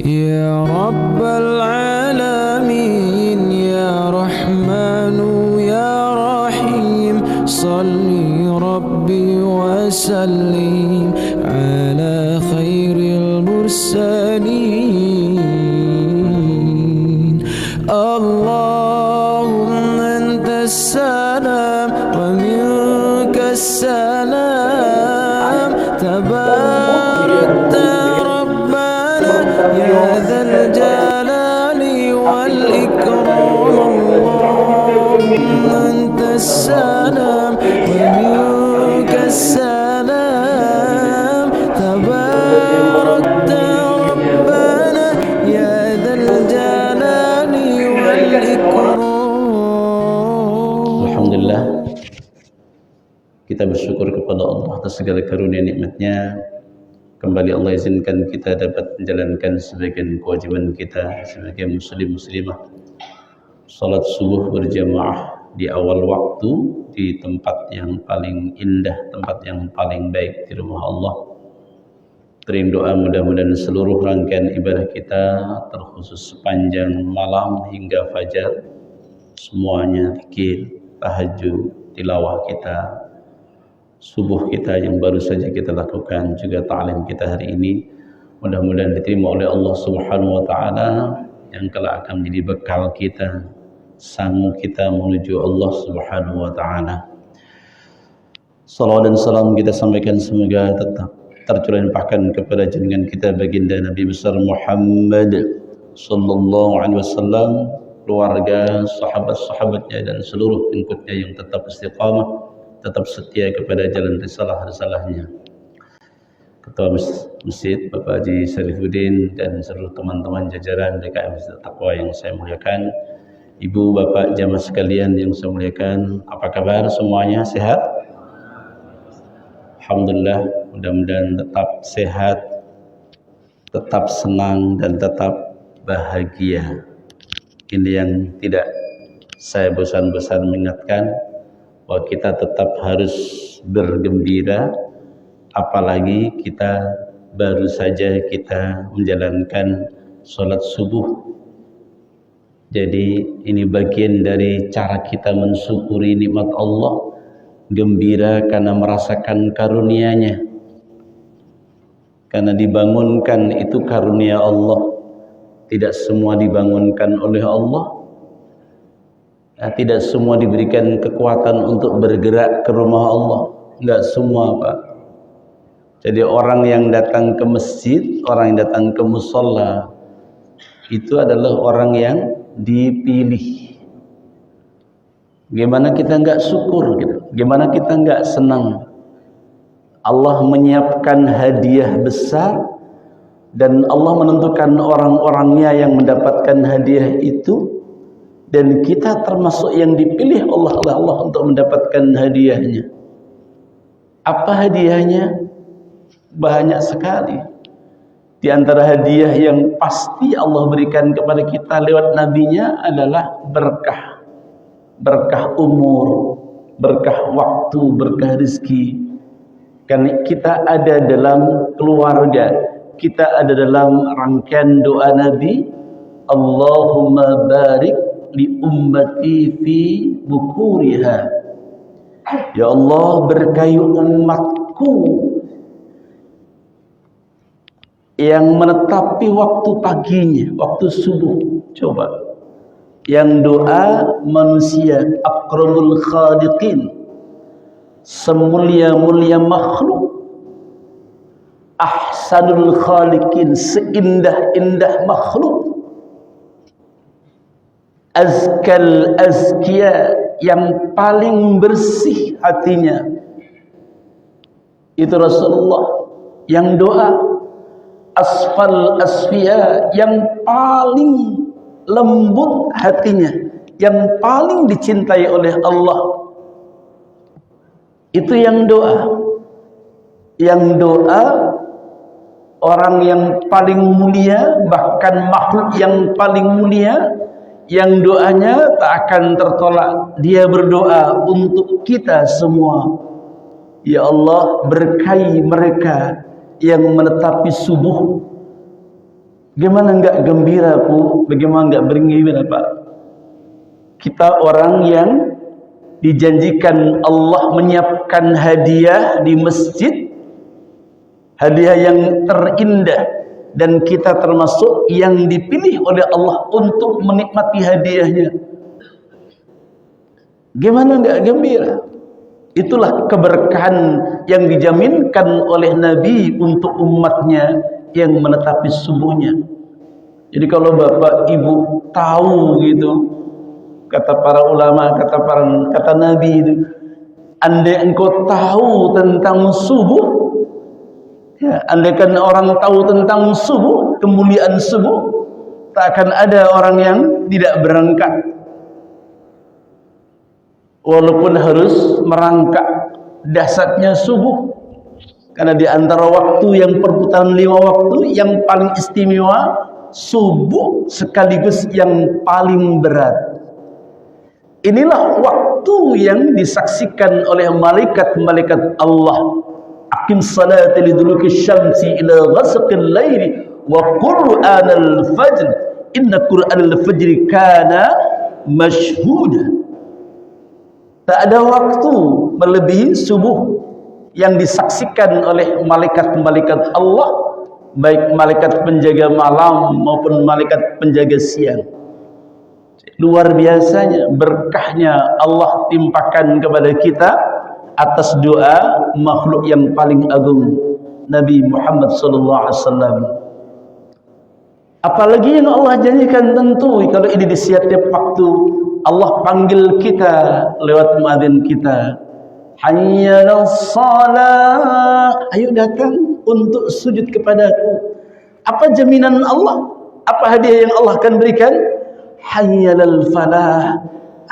يا رب العالمين يا رحمن يا رحيم صل ربي وسلم على خير المرسلين اللهم أنت السلام ومنك السلام تباركت ربنا يا ذا الجلال والإكرام اللهم أنت السلام ومنك السلام تباركت ربنا يا ذا الجلال والإكرام. Alhamdulillah, kita bersyukur kepada Allah atas segala karunia nikmatnya. Kembali Allah izinkan kita dapat menjalankan sebagian kewajiban kita sebagai muslim muslimah. Salat subuh berjamaah di awal waktu di tempat yang paling indah, tempat yang paling baik di rumah Allah. Teriak doa mudah-mudahan seluruh rangkaian ibadah kita, terkhusus sepanjang malam hingga fajar, semuanya zikir, tahajud, tilawah kita, subuh kita yang baru saja kita lakukan, juga ta'lim kita hari ini, mudah-mudahan diterima oleh Allah Subhanahu wa taala yang kelak akan menjadi bekal kita, sang kita menuju Allah Subhanahu wa taala. Salawat dan salam kita sampaikan semoga tetap tercurah limpahkan kepada junjungan kita baginda Nabi besar Muhammad sallallahu alaihi wasallam, keluarga, sahabat-sahabatnya dan seluruh pengikutnya yang tetap istiqamah, tetap setia kepada jalan risalah-risalahnya. Ketua Masjid Bapak Haji Syarifuddin dan seluruh teman-teman jajaran DKM Masjid Taqwa yang saya muliakan, Ibu Bapak jamaah sekalian yang saya muliakan, apa kabar semuanya? Sehat? Alhamdulillah, mudah-mudahan tetap sehat, tetap senang dan tetap bahagia. Ini yang tidak saya bosan-bosan mengingatkan, bahwa kita tetap harus bergembira, apalagi kita baru saja kita menjalankan sholat subuh. Jadi ini bagian dari cara kita mensyukuri nikmat Allah, gembira karena merasakan karunia-Nya, karena dibangunkan itu karunia Allah. Tidak semua dibangunkan oleh Allah, tidak semua diberikan kekuatan untuk bergerak ke rumah Allah, enggak semua Pak. Jadi orang yang datang ke masjid, orang yang datang ke musholla, itu adalah orang yang dipilih. Gimana kita enggak syukur gitu? Gimana kita enggak senang? Allah menyiapkan hadiah besar dan Allah menentukan orang-orangnya yang mendapatkan hadiah itu, dan kita termasuk yang dipilih oleh Allah untuk mendapatkan hadiahnya. Apa hadiahnya? Banyak sekali. Di antara hadiah yang pasti Allah berikan kepada kita lewat nabinya adalah berkah. Berkah umur, berkah waktu, berkah rezeki. Karena kita ada dalam keluarga, kita ada dalam rangkaian doa Nabi, Allahumma barik li ummati fi bukuriha. Ya Allah, berkahi umatku yang menetapi waktu paginya, waktu subuh. Coba, yang doa manusia akramul khaliqin, semulia-mulia makhluk, ahsanul khaliqin, seindah-indah makhluk, azkal azkiya, yang paling bersih hatinya, itu Rasulullah yang doa. Asfal asfiya, yang paling lembut hatinya, yang paling dicintai oleh Allah, itu yang doa. Yang doa orang yang paling mulia, bahkan makhluk yang paling mulia, yang doanya tak akan tertolak. Dia berdoa untuk kita semua, ya Allah, berkahi mereka yang menetapi subuh, Bagaimana enggak gembira, Bu? Bagaimana enggak bergembira, Pak? Kita orang yang dijanjikan Allah menyiapkan hadiah di masjid, hadiah yang terindah, dan kita termasuk yang dipilih oleh Allah untuk menikmati hadiahnya. Gimana enggak gembira? Itulah keberkahan yang dijaminkan oleh Nabi untuk umatnya yang menetapi subuhnya. Jadi kalau bapak ibu tahu gitu, kata para ulama, kata Nabi itu, andai engkau tahu tentang subuh, ya, andaikan orang tahu tentang subuh, kemuliaan subuh, tak akan ada orang yang tidak berangkat. Walaupun harus merangkak dahsyatnya subuh, karena di antara waktu yang perputaran 5 waktu yang paling istimewa, subuh sekaligus yang paling berat. Inilah waktu yang disaksikan oleh malaikat-malaikat Allah. Aqim salata liduluki syamsi ila ghasaqil laili wa qur'anal fajr inna qur'anal fajri kana mashhuda. Tak ada waktu melebihi subuh yang disaksikan oleh malaikat-malaikat Allah, baik malaikat penjaga malam maupun malaikat penjaga siang. Luar biasanya berkahnya Allah timpakan kepada kita atas doa makhluk yang paling agung, Nabi Muhammad SAW. Apalagi yang Allah janjikan, tentu kalau ini di setiap waktu Allah panggil kita lewat muadzin kita, hayya 'alas shalah, ayo datang untuk sujud kepadaku. Apa jaminan Allah? Apa hadiah yang Allah akan berikan? Hayya 'alal falah,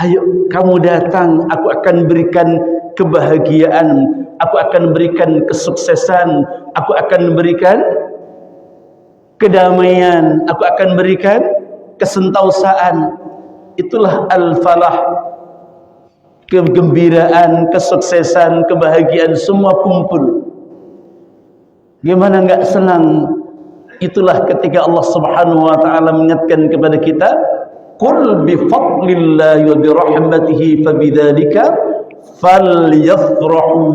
ayo kamu datang, aku akan berikan kebahagiaan, aku akan berikan kesuksesan, aku akan berikan kedamaian, aku akan berikan kesentausaan. Itulah al-falah, kegembiraan, kesuksesan, kebahagiaan, semua kumpul. Gimana enggak senang? Itulah ketika Allah Subhanahu wa taala mengingatkan kepada kita, qul bi fadlillahi wa bi rahmatihi fabidzalika falyafrahu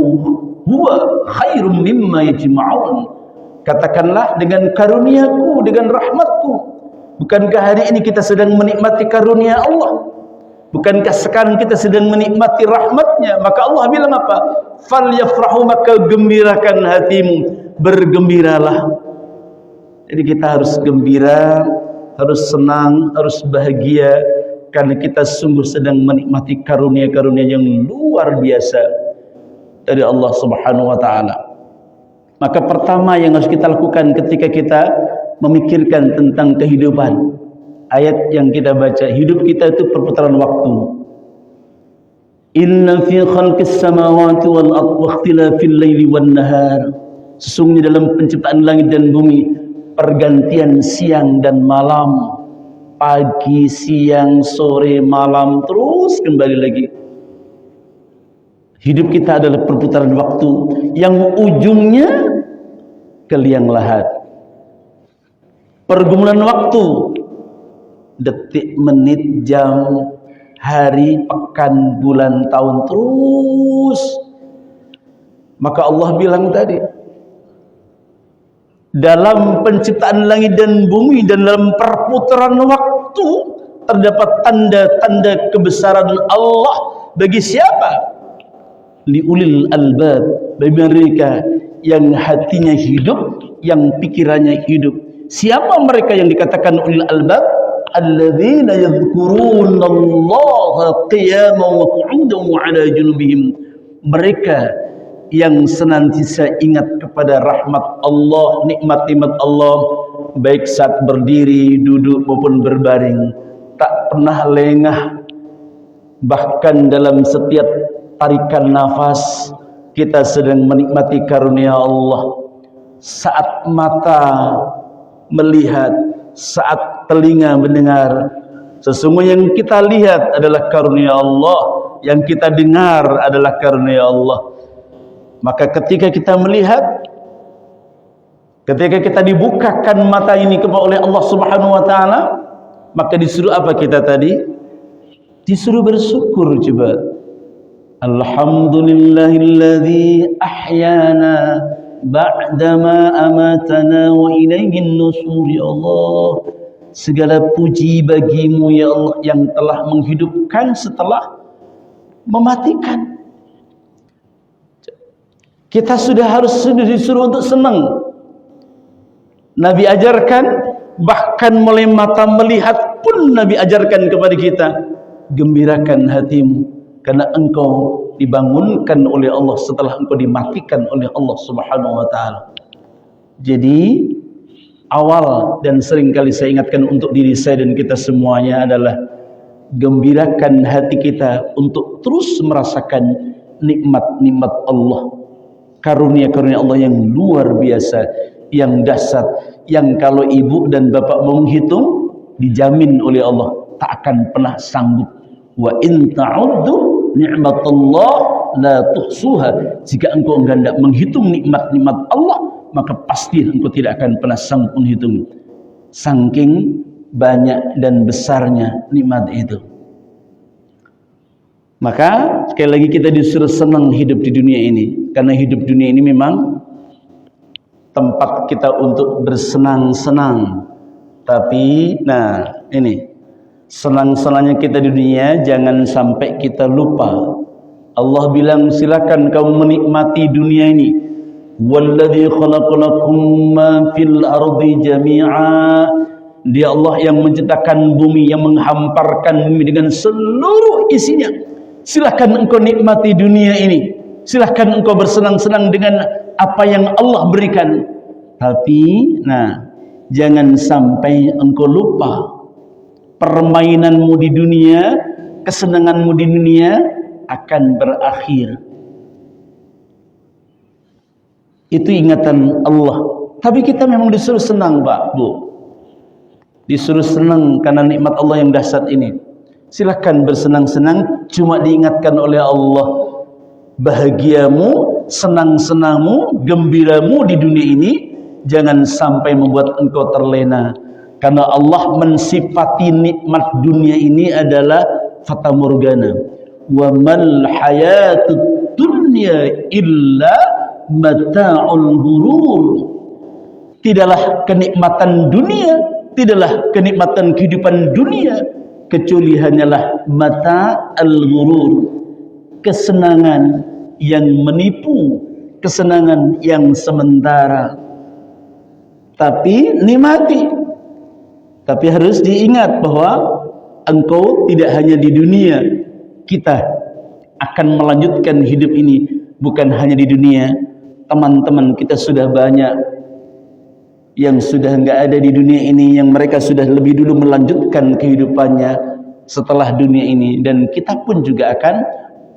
huwa khairum mimma yajma'un. Katakanlah, dengan karuniaku, dengan rahmatku. Bukankah hari ini kita sedang menikmati karunia Allah? Bukankah sekarang kita sedang menikmati rahmatnya? Maka Allah bilang apa? Falyafrahu, maka gembirakan hatimu, bergembiralah. Jadi kita harus gembira, harus senang, harus bahagia, karena kita sungguh sedang menikmati karunia-karunia yang luar biasa dari Allah Subhanahu wa taala. Maka pertama yang harus kita lakukan ketika kita memikirkan tentang kehidupan, ayat yang kita baca, hidup kita itu perputaran waktu. Inna fi khalqis samawati wal ardi wa ikhtilafil laili wan nahar, sesungguhnya dalam penciptaan langit dan bumi, pergantian siang dan malam, pagi, siang, sore, malam, terus kembali lagi. Hidup kita adalah perputaran waktu yang ujungnya ke liang lahat. Pergumulan waktu, detik, menit, jam, hari, pekan, bulan, tahun, terus. Maka Allah bilang tadi, dalam penciptaan langit dan bumi dan dalam perputaran waktu terdapat tanda-tanda kebesaran Allah bagi siapa? Liulil albab, bagi mereka yang hatinya hidup, yang pikirannya hidup. Siapa mereka yang dikatakan ulil albab? Alladzina yadhkurunallaha qiyaman wa qu'udan wa 'ala junubihim. Mereka yang senantiasa ingat kepada rahmat Allah, nikmat-nikmat Allah, baik saat berdiri, duduk maupun berbaring, tak pernah lengah. Bahkan dalam setiap tarikan nafas kita sedang menikmati karunia Allah. Saat mata melihat, saat telinga mendengar, sesungguhnya yang kita lihat adalah karunia Allah, yang kita dengar adalah karunia Allah. Maka ketika kita melihat, Ketika kita dibukakan mata ini oleh Allah Subhanahu wa taala, maka disuruh apa kita tadi? Disuruh bersyukur coba. Alhamdulillahilladzi ahyana ba'dama amatana wa ilaihin nusur. Ya Allah, segala puji bagimu ya Allah yang telah menghidupkan setelah mematikan. Kita sudah disuruh untuk senang. Nabi ajarkan, bahkan mulai mata melihat pun Nabi ajarkan kepada kita, gembirakan hatimu karena engkau dibangunkan oleh Allah setelah engkau dimatikan oleh Allah Subhanahu wa taala. Jadi awal dan sering kali saya ingatkan untuk diri saya dan kita semuanya adalah gembirakan hati kita untuk terus merasakan nikmat-nikmat Allah, karunia-karunia Allah yang luar biasa, yang dahsyat, yang kalau ibu dan bapak mau menghitung, dijamin oleh Allah tak akan pernah sanggup. Wa in ta'uddu ni'matallah la tuhsuha. Jika engkau hendak menghitung nikmat-nikmat Allah, maka pasti engkau tidak akan pernah sanggup menghitung. Saking banyak dan besarnya nikmat itu. Maka sekali lagi kita disuruh senang hidup di dunia ini, karena hidup dunia ini memang tempat kita untuk bersenang-senang. Tapi ini senang-senangnya kita di dunia jangan sampai kita lupa. Allah bilang silakan kamu menikmati dunia ini. Walladzi khalaqalakum ma fil ardi jami'a. Dia Allah yang menciptakan bumi, yang menghamparkan bumi dengan seluruh isinya. Silakan engkau nikmati dunia ini. Silakan engkau bersenang-senang dengan apa yang Allah berikan. Tapi jangan sampai engkau lupa permainanmu di dunia, kesenanganmu di dunia akan berakhir. Itu ingatan Allah. Tapi kita memang disuruh senang, Pak, Bu. Disuruh senang karena nikmat Allah yang dahsyat ini. Silakan bersenang-senang, cuma diingatkan oleh Allah, bahagiamu, senang-senangmu, gembiramu di dunia ini jangan sampai membuat engkau terlena. Karena Allah mensifati nikmat dunia ini adalah fata morgana. Wa mal hayatud dunya illa mata'ul ghurur. Tidaklah kenikmatan dunia, tidaklah kenikmatan kehidupan dunia kecuali hanyalah mata al-ghurur, kesenangan yang menipu, kesenangan yang sementara. Tapi nikmati. Tapi harus diingat bahwa engkau tidak hanya di dunia, kita akan melanjutkan hidup ini bukan hanya di dunia. Teman-teman kita sudah banyak yang sudah enggak ada di dunia ini, yang mereka sudah lebih dulu melanjutkan kehidupannya setelah dunia ini, dan kita pun juga akan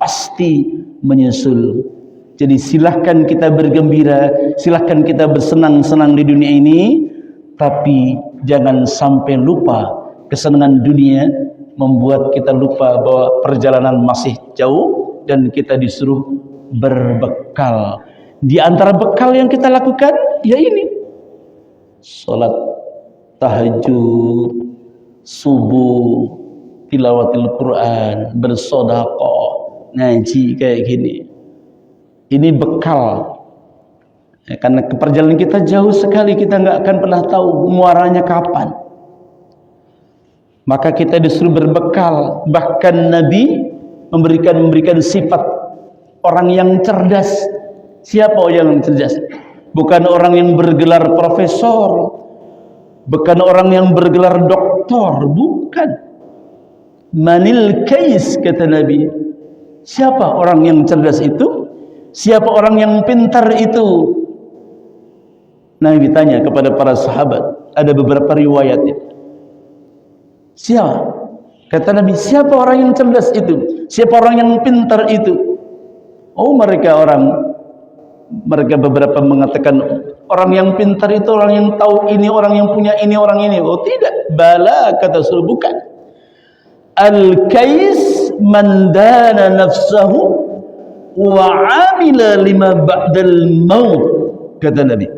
pasti menyusul. Jadi silahkan kita bergembira, silahkan kita bersenang-senang di dunia ini, tapi jangan sampai lupa kesenangan dunia membuat kita lupa bahwa perjalanan masih jauh dan kita disuruh berbekal. Di antara bekal yang kita lakukan ya ini, salat tahajud, subuh, tilawatil Quran, bersedekah, ngaji kayak gini. Ini bekal. Ya, karena perjalanan kita jauh sekali, kita nggak akan pernah tahu muaranya kapan. Maka kita disuruh berbekal. Bahkan Nabi memberikan sifat orang yang cerdas. Siapa orang yang cerdas? Bukan orang yang bergelar profesor, bukan orang yang bergelar doktor, bukan. Manil kais, kata Nabi. Siapa orang yang cerdas itu? Siapa orang yang pintar itu? Nabi ditanya kepada para sahabat, ada beberapa riwayatnya. Siapa? Kata Nabi, siapa orang yang cerdas itu? Siapa orang yang pintar itu? Oh, mereka beberapa mengatakan orang yang pintar itu orang yang tahu ini, orang yang punya ini, orang ini. Oh tidak, bala, kata Rasul, bukan. Al-kais man dana nafsahu wa amila lima ba'dal maut, kata Nabi.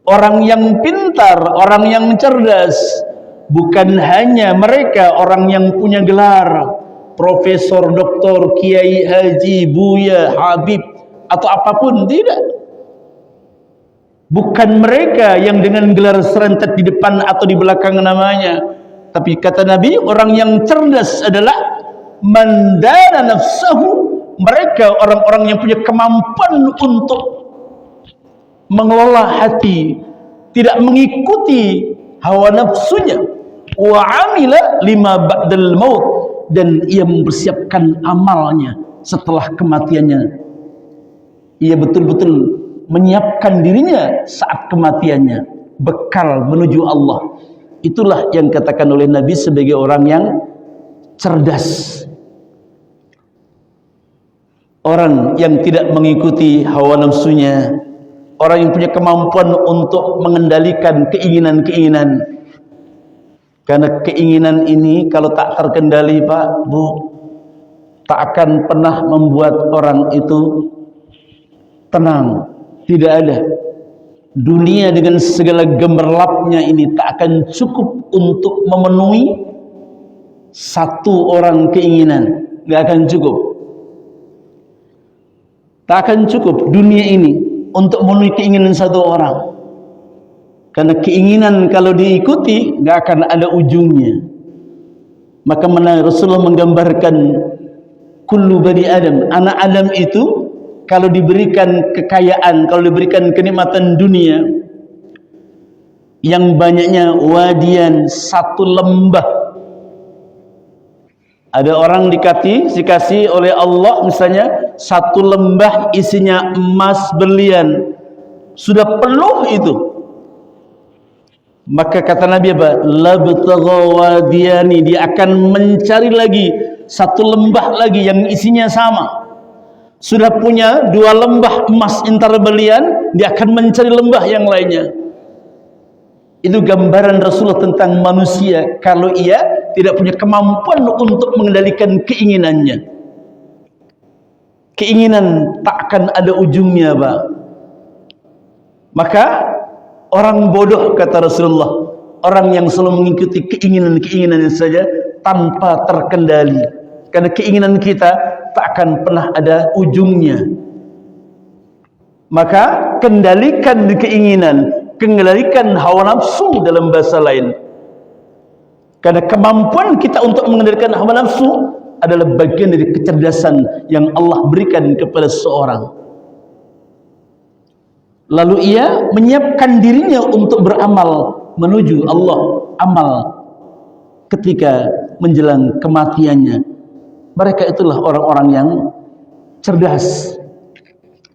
orang yang pintar, orang yang cerdas. Bukan hanya mereka orang yang punya gelar profesor, doktor, kiai, haji, buya, habib atau apapun, tidak. Bukan mereka yang dengan gelar serentet di depan atau di belakang namanya. Tapi kata Nabi, orang yang cerdas adalah man dana nafsahu, mereka orang-orang yang punya kemampuan untuk mengelola hati, tidak mengikuti hawa nafsunya. Wa amila lima ba'dal maut, dan ia mempersiapkan amalnya setelah kematiannya. Ia betul-betul menyiapkan dirinya saat kematiannya, bekal menuju Allah. Itulah yang katakan oleh Nabi sebagai orang yang cerdas, orang yang tidak mengikuti hawa nafsunya, orang yang punya kemampuan untuk mengendalikan keinginan-keinginan. Karena keinginan ini kalau tak terkendali, Pak, Bu, tak akan pernah membuat orang itu tenang. Tidak ada. Dunia dengan segala gemerlapnya ini tak akan cukup untuk memenuhi satu orang keinginan. Tidak akan cukup. Tak akan cukup dunia ini untuk memenuhi keinginan satu orang. Karena keinginan kalau diikuti tidak akan ada ujungnya. Maka Rasulullah menggambarkan kullu bani Adam, anak Adam itu kalau diberikan kekayaan, kalau diberikan kenikmatan dunia yang banyaknya wadian, satu lembah. Ada orang dikasih oleh Allah misalnya satu lembah isinya emas berlian, sudah penuh itu. Maka kata Nabi apa? Labtagha wadiyani, dia akan mencari lagi satu lembah lagi yang isinya sama. Sudah punya dua lembah emas intar berlian, dia akan mencari lembah yang lainnya. Itu gambaran Rasulullah tentang manusia kalau ia tidak punya kemampuan untuk mengendalikan keinginannya. Keinginan tak akan ada ujungnya, Pak. Maka orang bodoh, kata Rasulullah, orang yang selalu mengikuti keinginan-keinginannya saja tanpa terkendali. Karena keinginan kita tak akan pernah ada ujungnya. Maka kendalikan keinginan, kendalikan hawa nafsu dalam bahasa lain. Karena kemampuan kita untuk mengendalikan hawa nafsu adalah bagian dari kecerdasan yang Allah berikan kepada seorang. Lalu ia menyiapkan dirinya untuk beramal menuju Allah, amal ketika menjelang kematiannya. Mereka itulah orang-orang yang cerdas,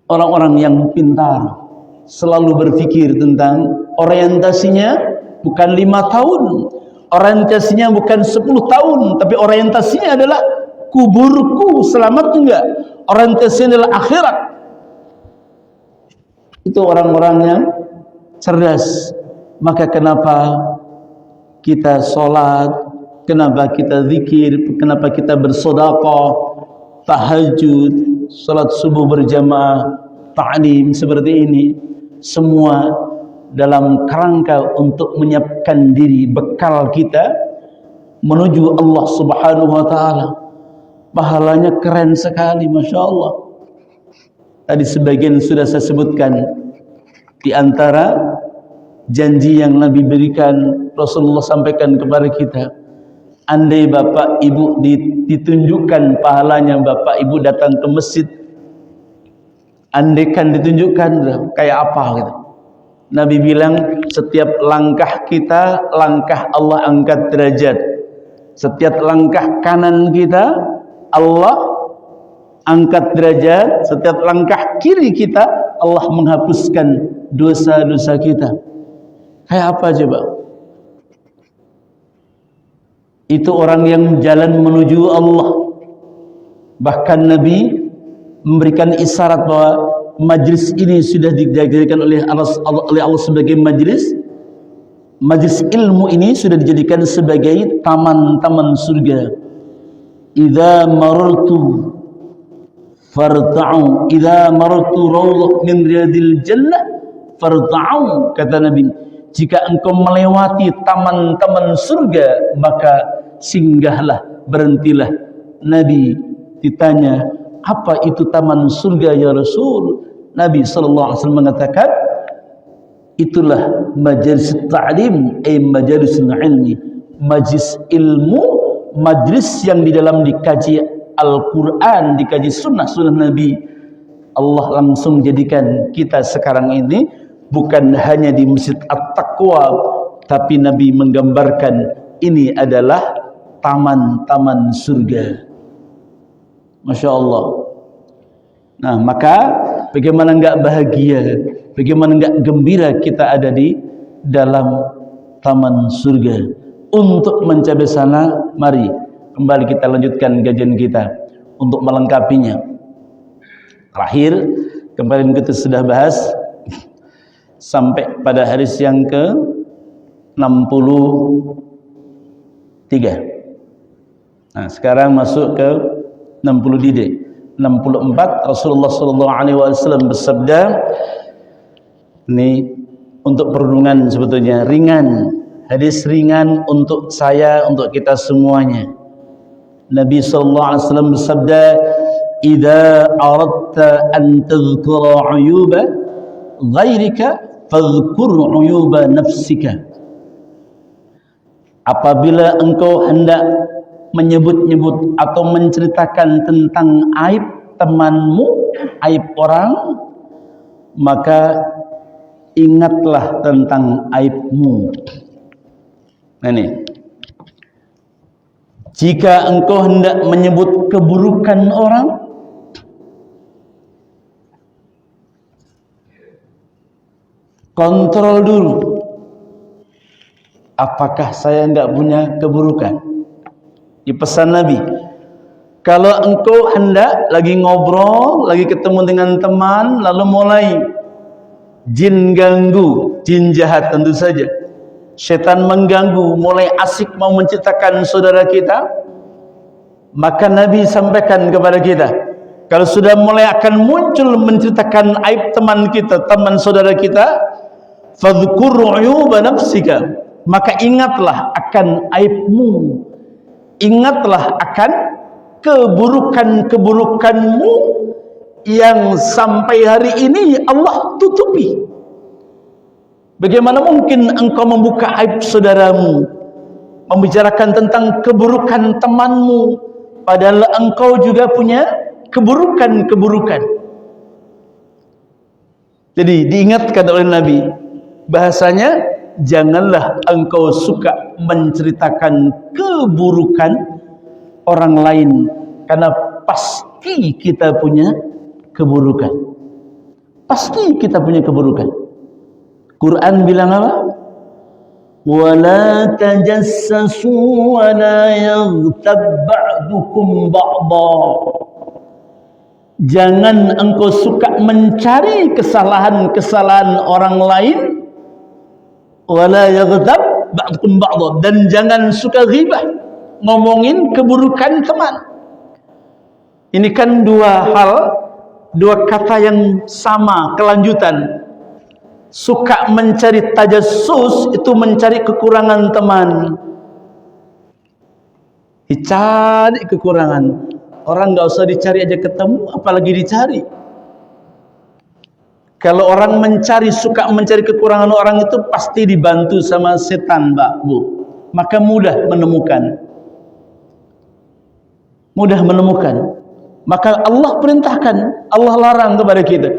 orang-orang yang pintar, selalu berpikir tentang orientasinya bukan 5 tahun, orientasinya bukan 10 tahun, tapi orientasinya adalah kuburku selamat enggak, orientasinya adalah akhirat. Itu orang-orang yang cerdas. Maka kenapa kita sholat, kenapa kita zikir, kenapa kita bersedekah, tahajud, salat subuh berjamaah, ta'lim seperti ini, semua dalam kerangka untuk menyiapkan diri, bekal kita menuju Allah Subhanahu wa taala. Pahalanya keren sekali, Masya Allah. Tadi sebagian sudah saya sebutkan. Di antara janji yang Nabi berikan, Rasulullah sampaikan kepada kita, andai bapak ibu ditunjukkan pahalanya, bapak ibu datang ke masjid, andaikan ditunjukkan kayak apa gitu. Nabi bilang, setiap langkah kita, langkah Allah angkat derajat. Setiap langkah kanan kita, Allah angkat derajat. Setiap langkah kiri kita, Allah menghapuskan dosa-dosa kita. Kayak apa coba? Itu orang yang jalan menuju Allah. Bahkan Nabi memberikan isyarat bahwa majlis ini sudah dijadikan oleh Allah sebagai majlis ilmu ini sudah dijadikan sebagai taman-taman surga. Idza marartu farta'u, idza marartu rawdah min riyadil jannah farta'u, kata Nabi, jika engkau melewati taman-taman surga maka singgahlah, berhentilah. Nabi ditanya, apa itu taman surga ya Rasul? Nabi SAW mengatakan, itulah majalis ta'lim, majalis ilmi, majlis ilmu, majlis yang di dalam dikaji Al-Quran, dikaji sunnah-sunnah Nabi. Allah langsung jadikan kita sekarang ini bukan hanya di Masjid At-Taqwa, tapi Nabi menggambarkan ini adalah taman-taman surga. Masya Allah. Nah, maka bagaimana enggak bahagia, bagaimana enggak gembira kita ada di dalam taman surga. Untuk mencapai sana, mari kembali kita lanjutkan kajian kita untuk melengkapinya. Terakhir, kemarin kita sudah bahas sampai pada hadis yang ke-63. Nah, sekarang masuk ke 64. Rasulullah SAW bersabda, ini untuk perundungan sebetulnya ringan, hadis ringan untuk saya, untuk kita semuanya. Nabi SAW bersabda, idza aradta an tadhkura uyuba ghairika fadhkur uyuba nafsika. Apabila engkau hendak menyebut-nyebut atau menceritakan tentang aib temanmu, aib orang, maka ingatlah tentang aibmu. Nah, ini, jika engkau hendak menyebut keburukan orang, kontrol dulu, apakah saya enggak punya keburukan? Di pesan Nabi, kalau engkau hendak lagi ngobrol, lagi ketemu dengan teman, lalu mulai jin ganggu, jin jahat tentu saja, setan mengganggu, mulai asik mau menceritakan saudara kita, maka Nabi sampaikan kepada kita, kalau sudah mulai akan muncul menceritakan aib teman kita, teman saudara kita, fadhkur uyuba nafsika, maka ingatlah akan aibmu, ingatlah akan keburukan-keburukanmu yang sampai hari ini Allah tutupi. Bagaimana mungkin engkau membuka aib saudaramu, membicarakan tentang keburukan temanmu, padahal engkau juga punya keburukan-keburukan. Jadi diingatkan oleh Nabi, bahasanya janganlah engkau suka menceritakan keburukan orang lain, karena pasti kita punya keburukan. Pasti kita punya keburukan. Quran bilang apa? Wala tajassasu wala yaghtab ba'dukum ba'dha. Jangan engkau suka mencari kesalahan-kesalahan orang lain, wala yaghtab ba'dukum ba'dha, dan jangan suka ghibah, ngomongin keburukan teman. Ini kan dua hal, dua kata yang sama kelanjutan. Suka mencari tajassus itu mencari kekurangan teman. Dicari kekurangan. Orang nggak usah dicari aja ketemu, apalagi dicari. Kalau orang suka mencari kekurangan orang itu pasti dibantu sama setan, Mbak, Bu. Maka mudah menemukan. Mudah menemukan. Maka Allah perintahkan, Allah larang kepada kita,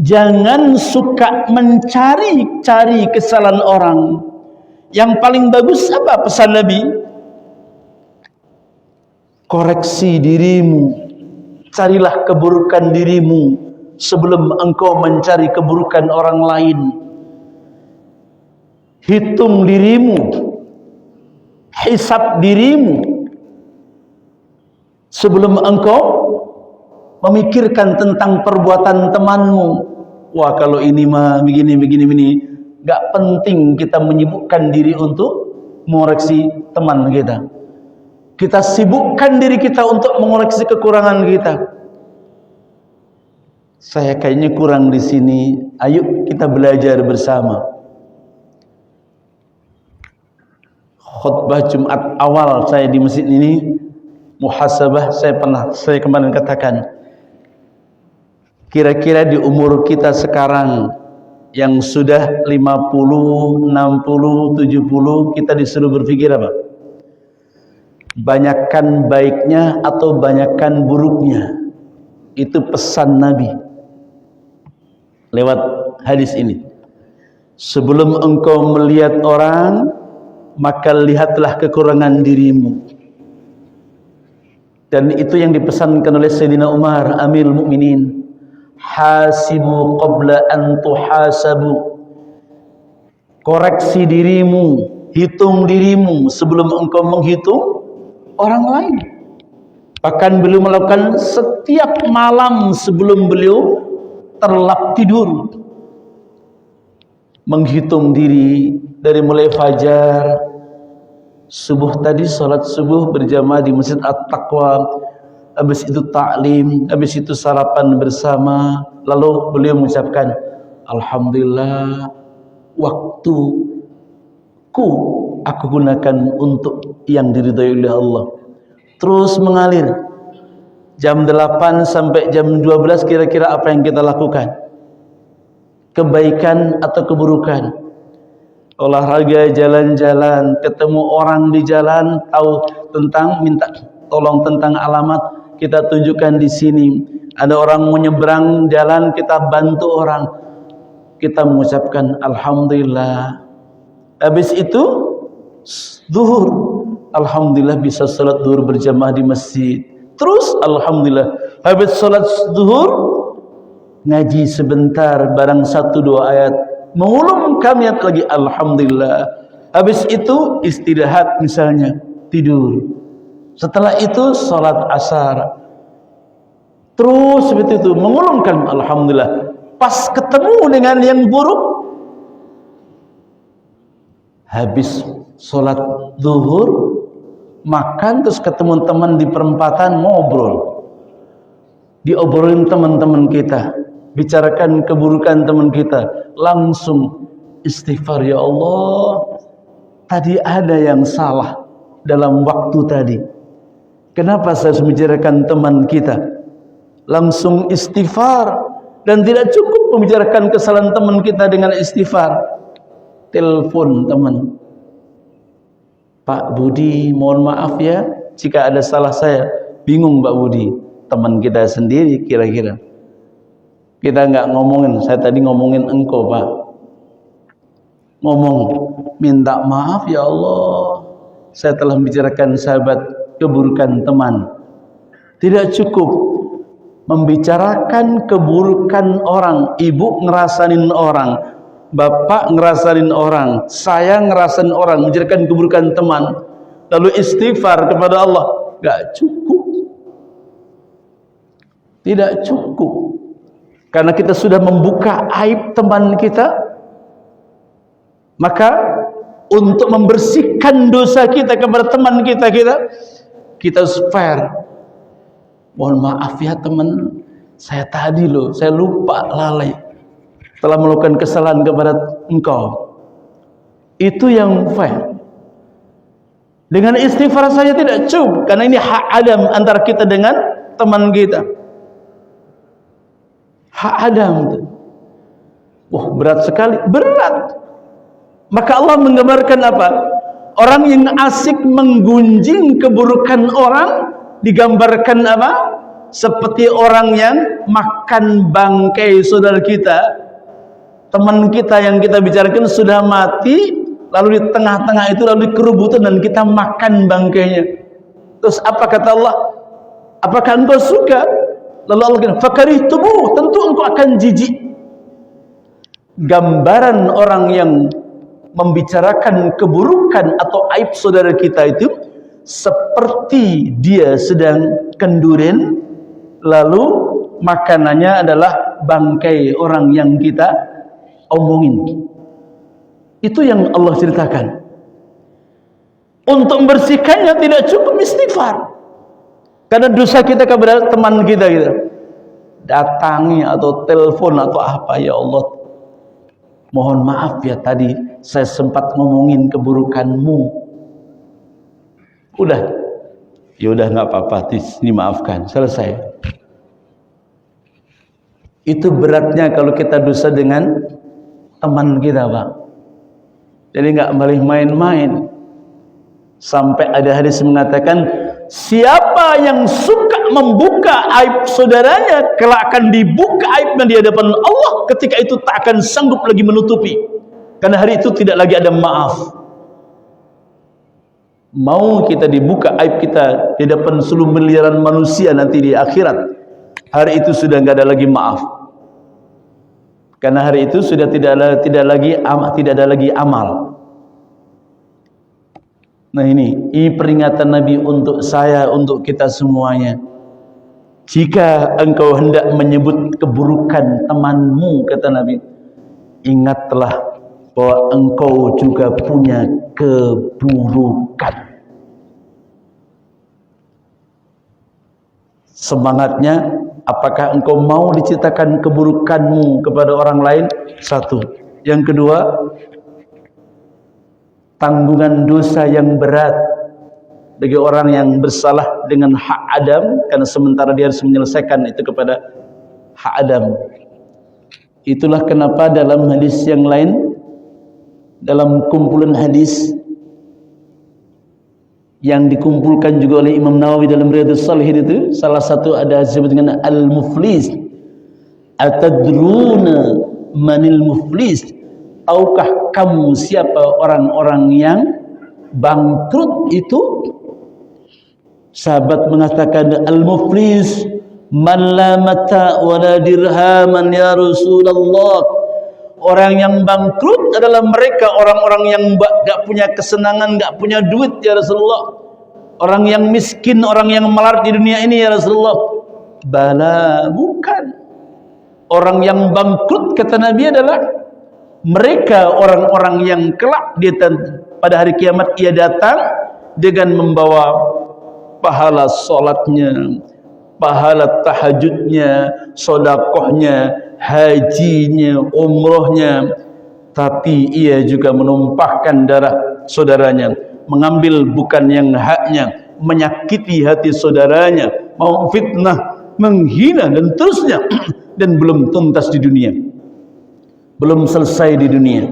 jangan suka mencari-cari kesalahan orang. Yang paling bagus apa pesan Nabi? Koreksi dirimu, carilah keburukan dirimu sebelum engkau mencari keburukan orang lain. Hitung dirimu, hisab dirimu sebelum engkau memikirkan tentang perbuatan temanmu. Wah, kalau ini mah begini. Gak penting kita menyibukkan diri untuk mengoreksi teman kita. Kita sibukkan diri kita untuk mengoreksi kekurangan kita. Saya kayaknya kurang di sini. Ayo kita kita belajar bersama. Khutbah Jumat awal saya di masjid ini, muhasabah, saya kemarin katakan, kira-kira di umur kita sekarang yang sudah 50, 60, 70, kita disuruh berpikir apa? Banyakkan baiknya atau banyakkan buruknya. Itu pesan Nabi lewat hadis ini. Sebelum engkau melihat orang, maka lihatlah kekurangan dirimu. Dan itu yang dipesankan oleh Sayyidina Umar, Amirul Mukminin. Hasibu qabla an tuhasabu. Koreksi dirimu, hitung dirimu sebelum engkau menghitung orang lain. Bahkan beliau melakukan setiap malam sebelum beliau terlap tidur, menghitung diri dari mulai fajar, subuh tadi salat subuh berjamaah di Masjid At-Taqwa, habis itu taklim, habis itu sarapan bersama, lalu beliau mengucapkan alhamdulillah, waktuku aku gunakan untuk yang diridhai oleh Allah. Terus mengalir jam 8 sampai jam 12, kira-kira apa yang kita lakukan? Kebaikan atau keburukan? Olahraga, jalan-jalan, ketemu orang di jalan, tahu tentang, minta tolong tentang alamat, kita tunjukkan di sini. Ada orang mau nyebrang jalan, kita bantu orang, kita mengucapkan alhamdulillah. Habis itu zuhur, alhamdulillah bisa salat zuhur berjamaah di masjid. Terus alhamdulillah habis salat zuhur ngaji sebentar, barang 1-2 ayat, mengulum kami lagi alhamdulillah. Habis itu istirahat, misalnya tidur. Setelah itu salat asar. Terus seperti itu mengulumkan alhamdulillah. Pas ketemu dengan yang buruk, habis salat zuhur makan, terus ketemu teman di perempatan, ngobrol, diobrolin teman-teman kita, bicarakan keburukan teman kita, langsung istighfar, ya Allah, tadi ada yang salah dalam waktu tadi, kenapa saya harus membicarakan teman kita? Langsung istighfar. Dan tidak cukup membicarakan kesalahan teman kita dengan istighfar, telepon teman, Pak Budi, mohon maaf ya jika ada salah saya. Bingung Pak Budi, teman kita sendiri kira-kira. Kita nggak ngomongin, saya tadi ngomongin engkau Pak. Ngomong, minta maaf ya Allah, saya telah membicarakan sahabat keburukan teman. Tidak cukup membicarakan keburukan orang, ibu ngerasain orang, bapak ngerasain orang, saya ngerasain orang, menjadikan keburukan teman, lalu istighfar kepada Allah, gak cukup. Tidak cukup. Karena kita sudah membuka aib teman kita, maka untuk membersihkan dosa kita kepada teman kita harus fair. Mohon maaf ya teman, saya tadi loh, saya lupa, lalai, telah melakukan kesalahan kepada engkau. Itu yang fair. Dengan istighfar saja tidak cukup, karena ini hak adam antara kita dengan teman kita. Hak adam itu. Wah, berat sekali, berat. Maka Allah menggambarkan apa? Orang yang asik menggunjing keburukan orang digambarkan apa? Seperti orang yang makan bangkai saudara kita, teman kita yang kita bicarakan sudah mati, lalu di tengah-tengah itu lalu dikerubutan dan kita makan bangkainya. Terus apa kata Allah? Apakah engkau suka? Lalu Allah kata, fakarihtumu, tentu engkau akan jijik. Gambaran orang yang membicarakan keburukan atau aib saudara kita itu seperti dia sedang kenduren, lalu makanannya adalah bangkai orang yang kita omongin. Itu yang Allah ceritakan. Untuk membersihkannya tidak cukup istighfar, karena dosa kita kepada teman kita, datangi atau telepon atau apa, ya Allah, mohon maaf ya tadi saya sempat ngomongin keburukanmu. Udah, ya udah nggak apa-apa, dimaafkan, selesai. Itu beratnya kalau kita dosa dengan teman kita, Pak. Jadi nggak boleh main-main. Sampai ada hadis mengatakan, siapa yang suka membuka aib saudaranya, kelak akan dibuka aibnya di hadapan Allah. Ketika itu tak akan sanggup lagi menutupi, karena hari itu tidak lagi ada maaf. Mau kita dibuka aib kita di depan seluruh miliaran manusia nanti di akhirat, hari itu sudah nggak ada lagi maaf, karena hari itu sudah tidak ada lagi amal. Nah ini peringatan Nabi untuk saya, untuk kita semuanya. Jika engkau hendak menyebut keburukan temanmu, kata Nabi, ingatlah bahwa engkau juga punya keburukan. Semangatnya, apakah engkau mau diceritakan keburukanmu kepada orang lain? Satu. Yang kedua, tanggungan dosa yang berat bagi orang yang bersalah dengan hak Adam, karena sementara dia harus menyelesaikan itu kepada hak Adam. Itulah kenapa dalam hadis yang lain, dalam kumpulan hadis yang dikumpulkan juga oleh Imam Nawawi dalam Riyadhus Shalihin, itu salah satu ada disebut dengan al-muflis. Atadruna manil muflis? Tahukah kamu siapa orang-orang yang bangkrut itu? Sahabat mengatakan, al-muflis man la mata wa la dirhaman ya Rasulullah. Orang yang bangkrut adalah mereka orang-orang yang gak punya kesenangan, gak punya duit ya Rasulullah. Orang yang miskin, orang yang melarat di dunia ini ya Rasulullah. Bala, bukan. Orang yang bangkrut, kata Nabi, adalah mereka orang-orang yang kelak pada hari kiamat ia datang dengan membawa pahala sholatnya, pahala tahajudnya, sodakohnya, hajinya, umrohnya, tapi ia juga menumpahkan darah saudaranya, mengambil bukan yang haknya, menyakiti hati saudaranya, mau fitnah, menghina dan terusnya, dan belum tuntas di dunia, belum selesai di dunia.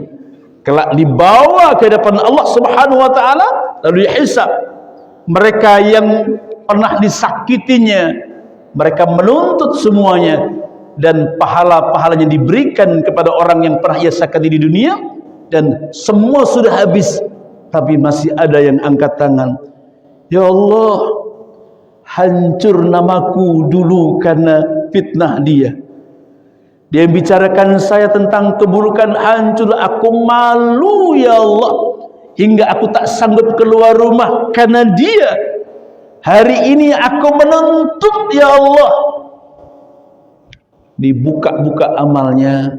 Kelak dibawa ke hadapan Allah Subhanahu wa taala, lalu dihisab. Mereka yang pernah disakitinya, mereka menuntut semuanya, dan pahala-pahalanya diberikan kepada orang yang pernah ia sakiti di dunia, dan semua sudah habis, tapi masih ada yang angkat tangan. Ya Allah, hancur namaku dulu karena fitnah dia. Dia bicarakan saya tentang keburukan, hancur aku, malu ya Allah, hingga aku tak sanggup keluar rumah karena dia. Hari ini aku menuntut ya Allah. Dibuka-buka amalnya,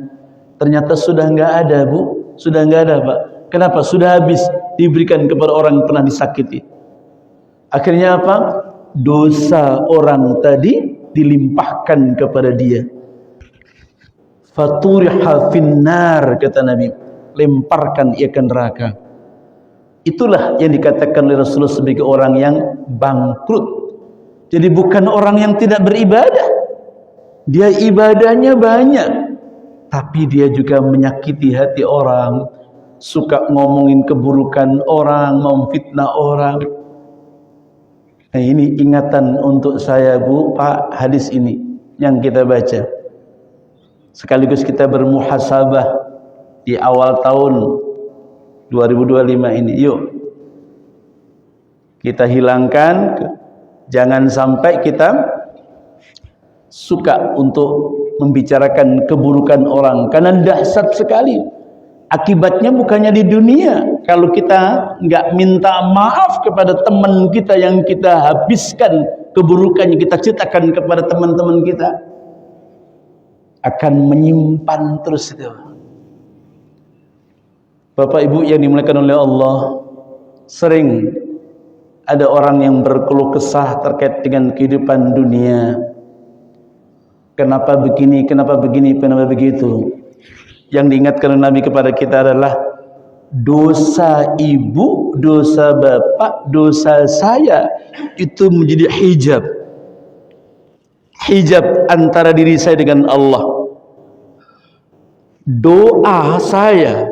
ternyata sudah nggak ada, Bu, sudah nggak ada, Pak. Kenapa? Sudah habis diberikan kepada orang yang pernah disakiti. Akhirnya apa? Dosa orang tadi dilimpahkan kepada dia. Faturiha finnar, kata Nabi, lemparkan ia ke neraka. Itulah yang dikatakan oleh Rasulullah sebagai orang yang bangkrut. Jadi bukan orang yang tidak beribadah, dia ibadahnya banyak, tapi dia juga menyakiti hati orang, suka ngomongin keburukan orang, memfitnah orang. Nah ini ingatan untuk saya, Bu, Pak, hadis ini yang kita baca. Sekaligus kita bermuhasabah di awal tahun 2025 ini. Yuk kita hilangkan, jangan sampai kita suka untuk membicarakan keburukan orang, karena dahsyat sekali akibatnya. Bukannya di dunia, kalau kita nggak minta maaf kepada teman kita yang kita habiskan keburukannya, kita ceritakan kepada teman-teman kita, akan menyimpan terus itu. Bapak Ibu yang dimuliakan oleh Allah, sering ada orang yang berkeluh kesah terkait dengan kehidupan dunia. Kenapa begini, kenapa begini, kenapa begitu? yang diingatkan Nabi kepada kita adalah dosa ibu, dosa bapak, dosa saya itu menjadi hijab. Hijab antara diri saya dengan Allah. Doa saya,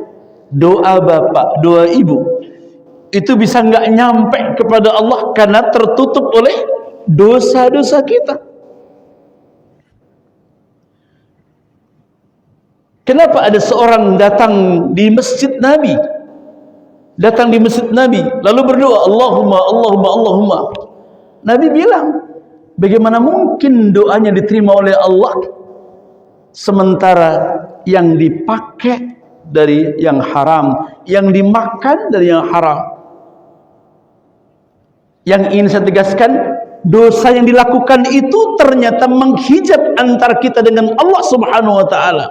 doa bapak, doa ibu itu bisa nggak nyampe kepada Allah karena tertutup oleh dosa-dosa kita. Kenapa ada seorang datang di masjid Nabi, lalu berdoa Allahumma, Allahumma, Allahumma. Nabi bilang, bagaimana mungkin doanya diterima oleh Allah sementara yang dipakai dari yang haram, yang dimakan dari yang haram. Yang ingin saya tegaskan, dosa yang dilakukan itu ternyata menghijab antara kita dengan Allah Subhanahu wa taala.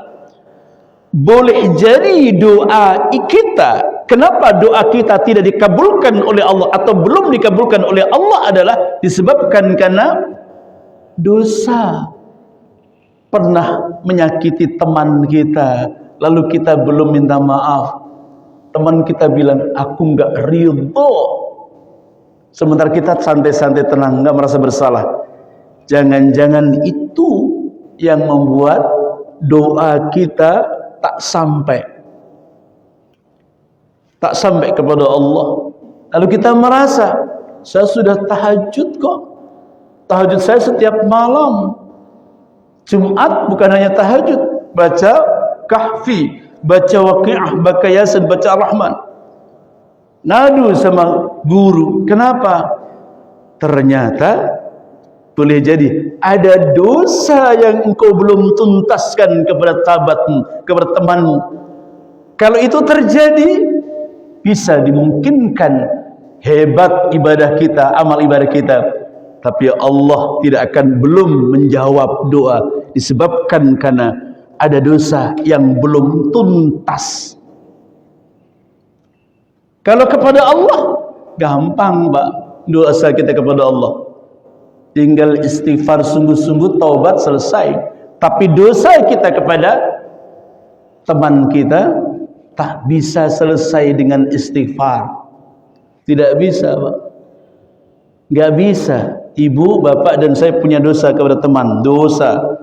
Boleh jadi doa kita, kenapa doa kita tidak dikabulkan oleh Allah atau belum dikabulkan oleh Allah adalah disebabkan karena dosa. Pernah menyakiti teman kita, lalu kita belum minta maaf. Teman kita bilang, aku enggak ridho. Sementara kita santai-santai tenang, enggak merasa bersalah. Jangan-jangan itu yang membuat doa kita tak sampai kepada Allah. Lalu kita merasa, saya sudah tahajud kok. Tahajud saya setiap malam. Jumat bukan hanya tahajud, baca Kahfi, baca Waqi'ah, baca Yasin, baca Ar-Rahman. Ngadu sama guru. Kenapa? Ternyata boleh jadi ada dosa yang engkau belum tuntaskan kepada sahabatmu, kepada temanmu. Kalau itu terjadi, bisa dimungkinkan hebat ibadah kita, amal ibadah kita, tapi Allah tidak akan belum menjawab doa disebabkan karena ada dosa yang belum tuntas. Kalau kepada Allah gampang, Pak, dosa kita kepada Allah. Tinggal istighfar sungguh-sungguh, taubat, selesai. Tapi dosa kita kepada teman kita tak bisa selesai dengan istighfar. Tidak bisa, Pak. Gak bisa. Ibu, bapak dan saya punya dosa kepada teman. Dosa.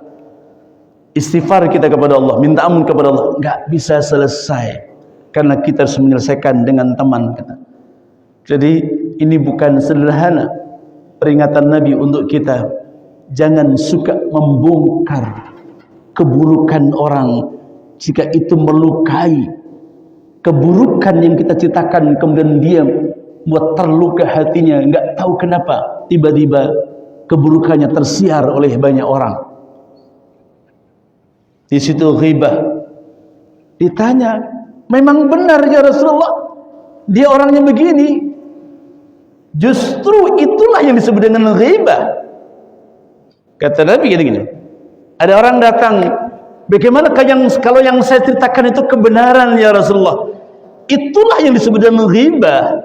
Istighfar kita kepada Allah, minta ampun kepada Allah, gak bisa selesai. Karena kita harus menyelesaikan dengan teman kita. Jadi ini bukan sederhana. Peringatan Nabi untuk kita, jangan suka membongkar keburukan orang jika itu melukai. Keburukan yang kita ceritakan kemudian dia buat terluka hatinya, enggak tahu kenapa tiba-tiba keburukannya tersiar oleh banyak orang. Di situ ghibah. Ditanya, memang benar ya Rasulullah, dia orangnya begini. Justru itulah yang disebut dengan ghibah. Kata Nabi gini, ada orang datang, bagaimana kalau yang saya ceritakan itu kebenaran ya Rasulullah? Itulah yang disebut dengan ghibah.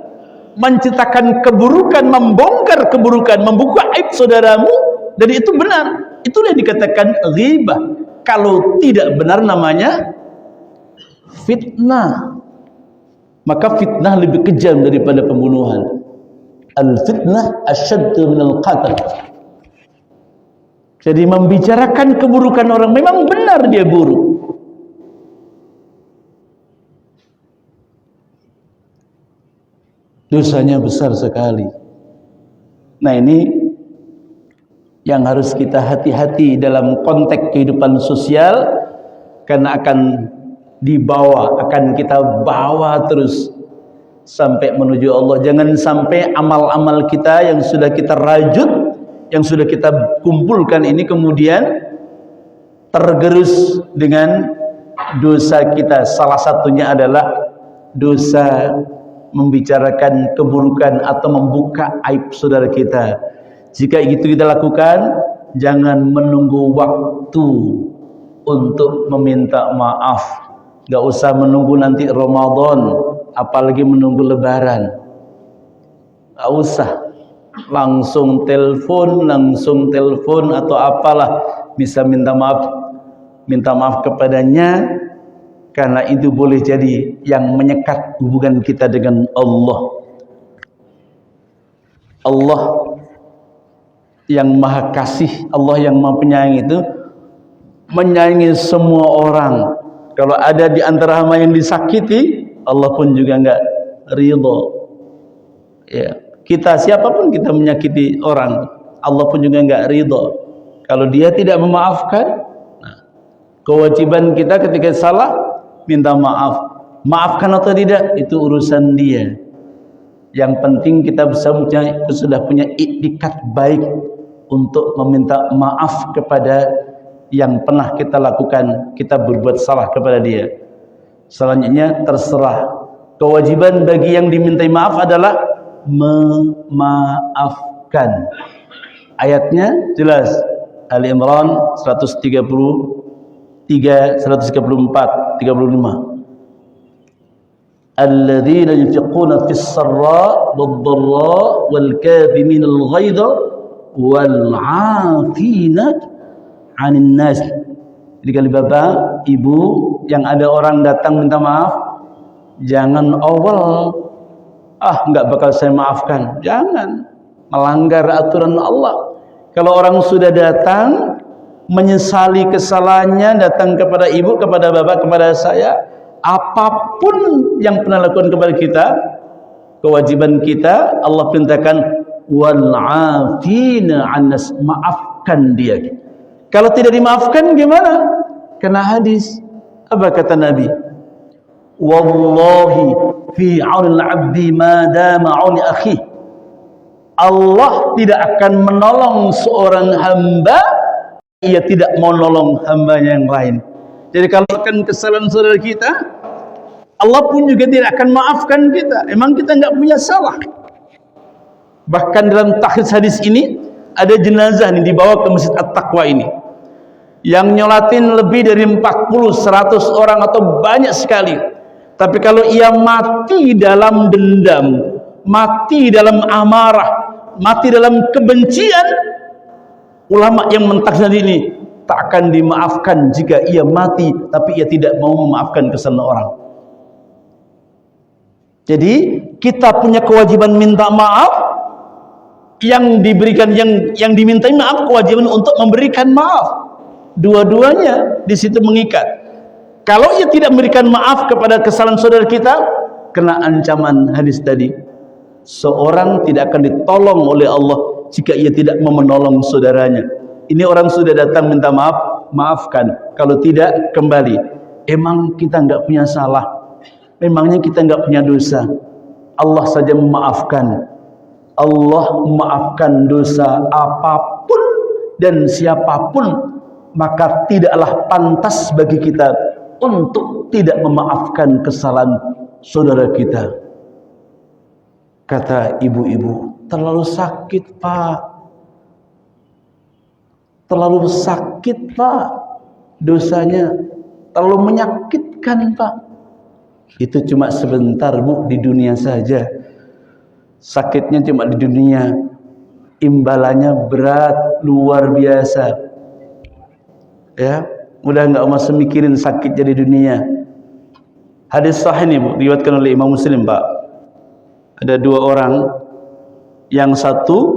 Menceritakan keburukan, membongkar keburukan, membuka aib saudaramu, dan itu benar. Itulah yang dikatakan ghibah. Kalau tidak benar namanya fitnah. Maka fitnah lebih kejam daripada pembunuhan. Al-fitnah asyaddu minal qatl. Jadi membicarakan keburukan orang, memang benar dia buruk. Dosanya besar sekali. Nah ini yang harus kita hati-hati dalam konteks kehidupan sosial, karena akan kita bawa terus sampai menuju Allah. Jangan sampai amal-amal kita yang sudah kita rajut, yang sudah kita kumpulkan ini kemudian tergerus dengan dosa kita. Salah satunya adalah dosa membicarakan keburukan atau membuka aib saudara kita. Jika itu kita lakukan, jangan menunggu waktu untuk meminta maaf. Gak usah menunggu nanti Ramadan, apalagi menunggu Lebaran. Gak usah. Langsung telepon atau apalah, bisa minta maaf kepadanya, karena itu boleh jadi yang menyekat hubungan kita dengan Allah. Allah yang maha kasih, Allah yang maha penyayang itu menyayangi semua orang. Kalau ada di antara hamba yang disakiti, Allah pun juga enggak ridho. Ya, kita siapapun kita menyakiti orang, Allah pun juga enggak ridho. Kalau dia tidak memaafkan, nah, kewajiban kita ketika salah minta maaf. Maafkan atau tidak itu urusan dia. Yang penting kita sudah punya iktikat baik untuk meminta maaf kepada yang pernah kita lakukan, kita berbuat salah kepada dia. Selanjutnya terserah. Kewajiban bagi yang dimintai maaf adalah memaafkan. Ayatnya jelas, Ali Imran 133, 134, 35. Alladzina yunfiquna fis sarra wad dharra wal kadhimin al ghaidha wal 'afina 'anil nas. Jadi kalau bapak, ibu yang ada orang datang minta maaf, jangan awal enggak bakal saya maafkan. Jangan melanggar aturan Allah. Kalau orang sudah datang menyesali kesalahannya, datang kepada ibu, kepada bapak, kepada saya, apapun yang pernah lakukan kepada kita, kewajiban kita, Allah perintahkan wal 'afina 'annas, maafkan dia. Kalau tidak dimaafkan gimana? Kena hadis. Apa kata Nabi? Wallahi fi 'aunil 'abdi ma dama 'auni akhi. Allah tidak akan menolong seorang hamba, ia tidak mau nolong hambanya yang lain. Jadi kalau akan kesalahan saudara kita, Allah pun juga tidak akan maafkan kita. Emang kita enggak punya salah. Bahkan dalam takhris hadis ini ada jenazah nih dibawa ke Masjid At-Taqwa ini, yang nyolatin lebih dari 40, 100 orang atau banyak sekali. Tapi kalau ia mati dalam dendam, mati dalam amarah, mati dalam kebencian, ulama yang mentakhris ini tak akan dimaafkan jika ia mati tapi ia tidak mau memaafkan kesalahan orang. Jadi kita punya kewajiban minta maaf, yang diberikan, yang dimintai maaf, kewajiban untuk memberikan maaf. Dua-duanya di situ mengikat. Kalau ia tidak memberikan maaf kepada kesalahan saudara kita, kena ancaman hadis tadi. Seorang tidak akan ditolong oleh Allah jika ia tidak mau menolong saudaranya. Ini orang sudah datang minta maaf, maafkan. Kalau tidak, kembali. Emang kita enggak punya salah? Memangnya kita enggak punya dosa? Allah saja memaafkan. Allah memaafkan dosa apapun dan siapapun. Maka tidaklah pantas bagi kita untuk tidak memaafkan kesalahan saudara kita. Kata ibu-ibu, terlalu sakit Pak. Terlalu sakit Pak, dosanya terlalu menyakitkan Pak. Itu cuma sebentar Bu, di dunia saja. Sakitnya cuma di dunia, imbalannya berat, luar biasa. Ya, udah nggak usah mikirin sakitnya di dunia. Hadis sahih ini Bu, diriwayatkan oleh Imam Muslim Pak. Ada dua orang, yang satu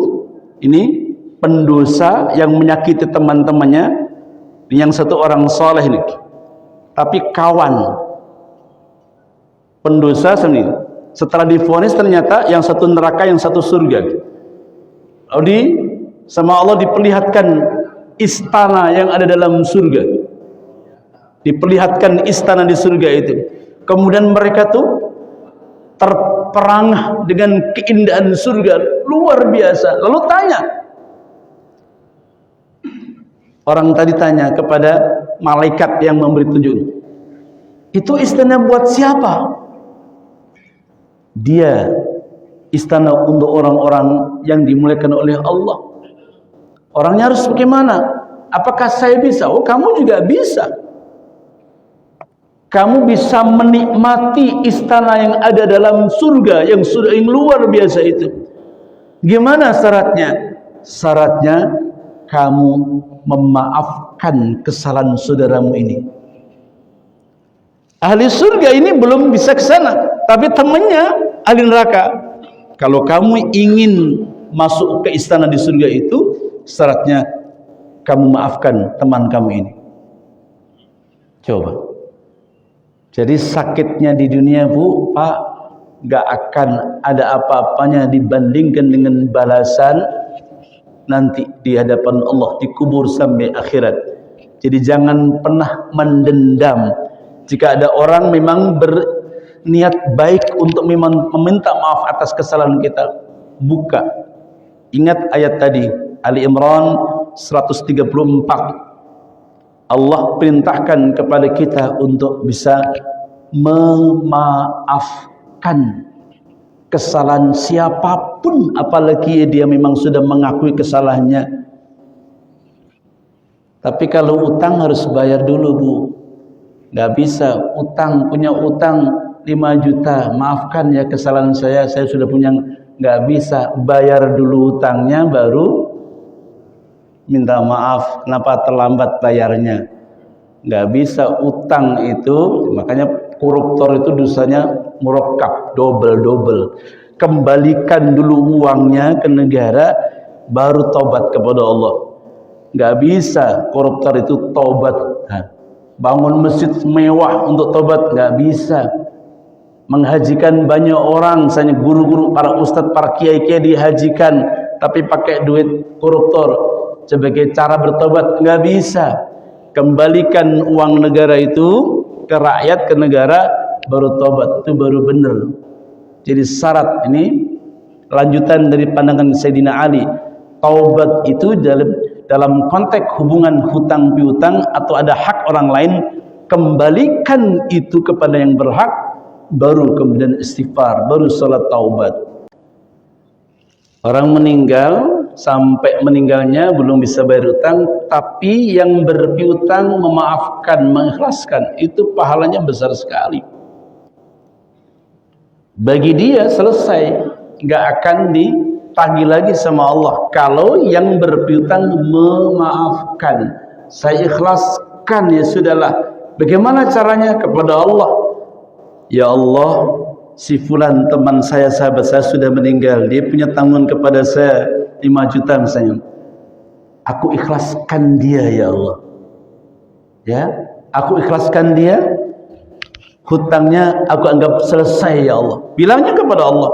ini pendosa yang menyakiti teman-temannya, yang satu orang soleh ini, tapi kawan pendosa sendiri. Setelah divonis ternyata yang satu neraka, yang satu surga. Lalu sama Allah diperlihatkan istana yang ada dalam surga, diperlihatkan istana di surga itu. Kemudian mereka tuh terperangah dengan keindahan surga luar biasa. Lalu tanya, orang tadi tanya kepada malaikat yang memberi tunjuk, itu istana buat siapa? Dia istana untuk orang-orang yang dimuliakan oleh Allah. Orangnya harus bagaimana? Apakah saya bisa? Oh, kamu juga bisa. Kamu bisa menikmati istana yang ada dalam surga, yang sudah yang luar biasa itu. Gimana syaratnya? Syaratnya kamu memaafkan kesalahan saudaramu ini. Ahli surga ini belum bisa ke sana, tapi temannya ahli neraka. Kalau kamu ingin masuk ke istana di surga itu, syaratnya kamu maafkan teman kamu ini. Coba. Jadi sakitnya di dunia, Bu, Pak, gak akan ada apa-apanya dibandingkan dengan balasan nanti di hadapan Allah, dikubur sampai akhirat. Jadi jangan pernah mendendam. Jika ada orang memang berniat baik untuk meminta maaf atas kesalahan kita, buka. Ingat ayat tadi, Ali Imran 134. Allah perintahkan kepada kita untuk bisa memaafkan kesalahan siapapun, apalagi dia memang sudah mengakui kesalahannya. Tapi kalau utang harus bayar dulu, Bu. Nggak bisa punya utang 5 juta, maafkan ya kesalahan saya sudah punya. Nggak bisa, bayar dulu utangnya baru minta maaf kenapa terlambat bayarnya. Nggak bisa, utang itu, makanya koruptor itu dosanya murakkab, double. Kembalikan dulu uangnya ke negara baru taubat kepada Allah. Nggak bisa koruptor itu taubat. Bangun masjid mewah untuk taubat, nggak bisa. Menghajikan banyak orang, misalnya guru-guru, para ustadz, para kiai-kiai dihajikan, tapi pakai duit koruptor sebagai cara bertobat, nggak bisa. Kembalikan uang negara itu ke rakyat, ke negara, baru tobat, itu baru benar. Jadi syarat ini lanjutan dari pandangan Sayyidina Ali. Taubat itu dalam konteks hubungan hutang piutang atau ada hak orang lain, kembalikan itu kepada yang berhak, baru kemudian istighfar, baru salat taubat. Orang meninggal, sampai meninggalnya belum bisa bayar utang, tapi yang berpiutang memaafkan, mengikhlaskan, itu pahalanya besar sekali. Bagi dia selesai, nggak akan ditagih lagi sama Allah. Kalau yang berpiutang memaafkan, saya ikhlaskan, ya sudahlah. Bagaimana caranya? Kepada Allah. Ya Allah, si fulan teman saya, sahabat saya sudah meninggal, dia punya tanggungan kepada saya 5 juta misalnya. Aku ikhlaskan dia, ya Allah. Ya, aku ikhlaskan dia. Hutangnya aku anggap selesai, ya Allah. Bilangnya kepada Allah,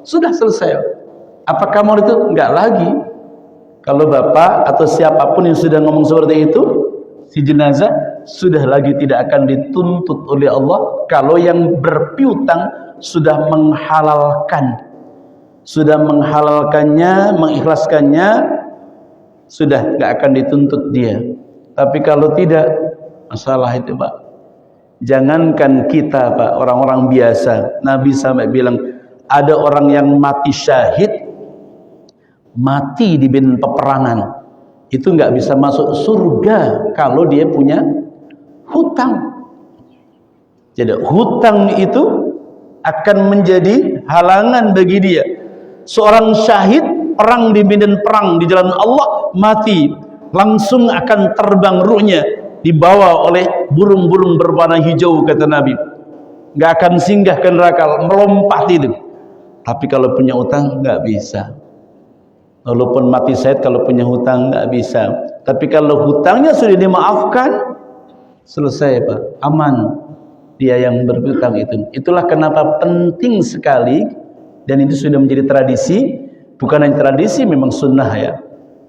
sudah selesai. Apa kamu itu? Enggak lagi. Kalau bapak atau siapapun yang sudah ngomong seperti itu, si jenazah sudah lagi tidak akan dituntut oleh Allah. Kalau yang berpiutang sudah menghalalkannya, mengikhlaskannya, sudah nggak akan dituntut dia. Tapi kalau tidak, masalah itu, Pak. Jangankan kita, Pak, orang-orang biasa. Nabi sampai bilang, ada orang yang mati syahid, mati di medan peperangan, itu nggak bisa masuk surga kalau dia punya hutang. Jadi hutang itu akan menjadi halangan bagi dia. Seorang syahid, perang di medan perang di jalan Allah, mati, langsung akan terbang ruhnya, dibawa oleh burung-burung berwarna hijau, kata Nabi. Nggak akan singgah ke neraka, melompat itu. Tapi kalau punya hutang nggak bisa. Walaupun mati syahid, kalau punya hutang nggak bisa. Tapi kalau hutangnya sudah dimaafkan, selesai, Pak, aman dia yang berhutang itu. Itulah kenapa penting sekali, dan itu sudah menjadi tradisi. Bukan hanya tradisi, memang sunnah ya,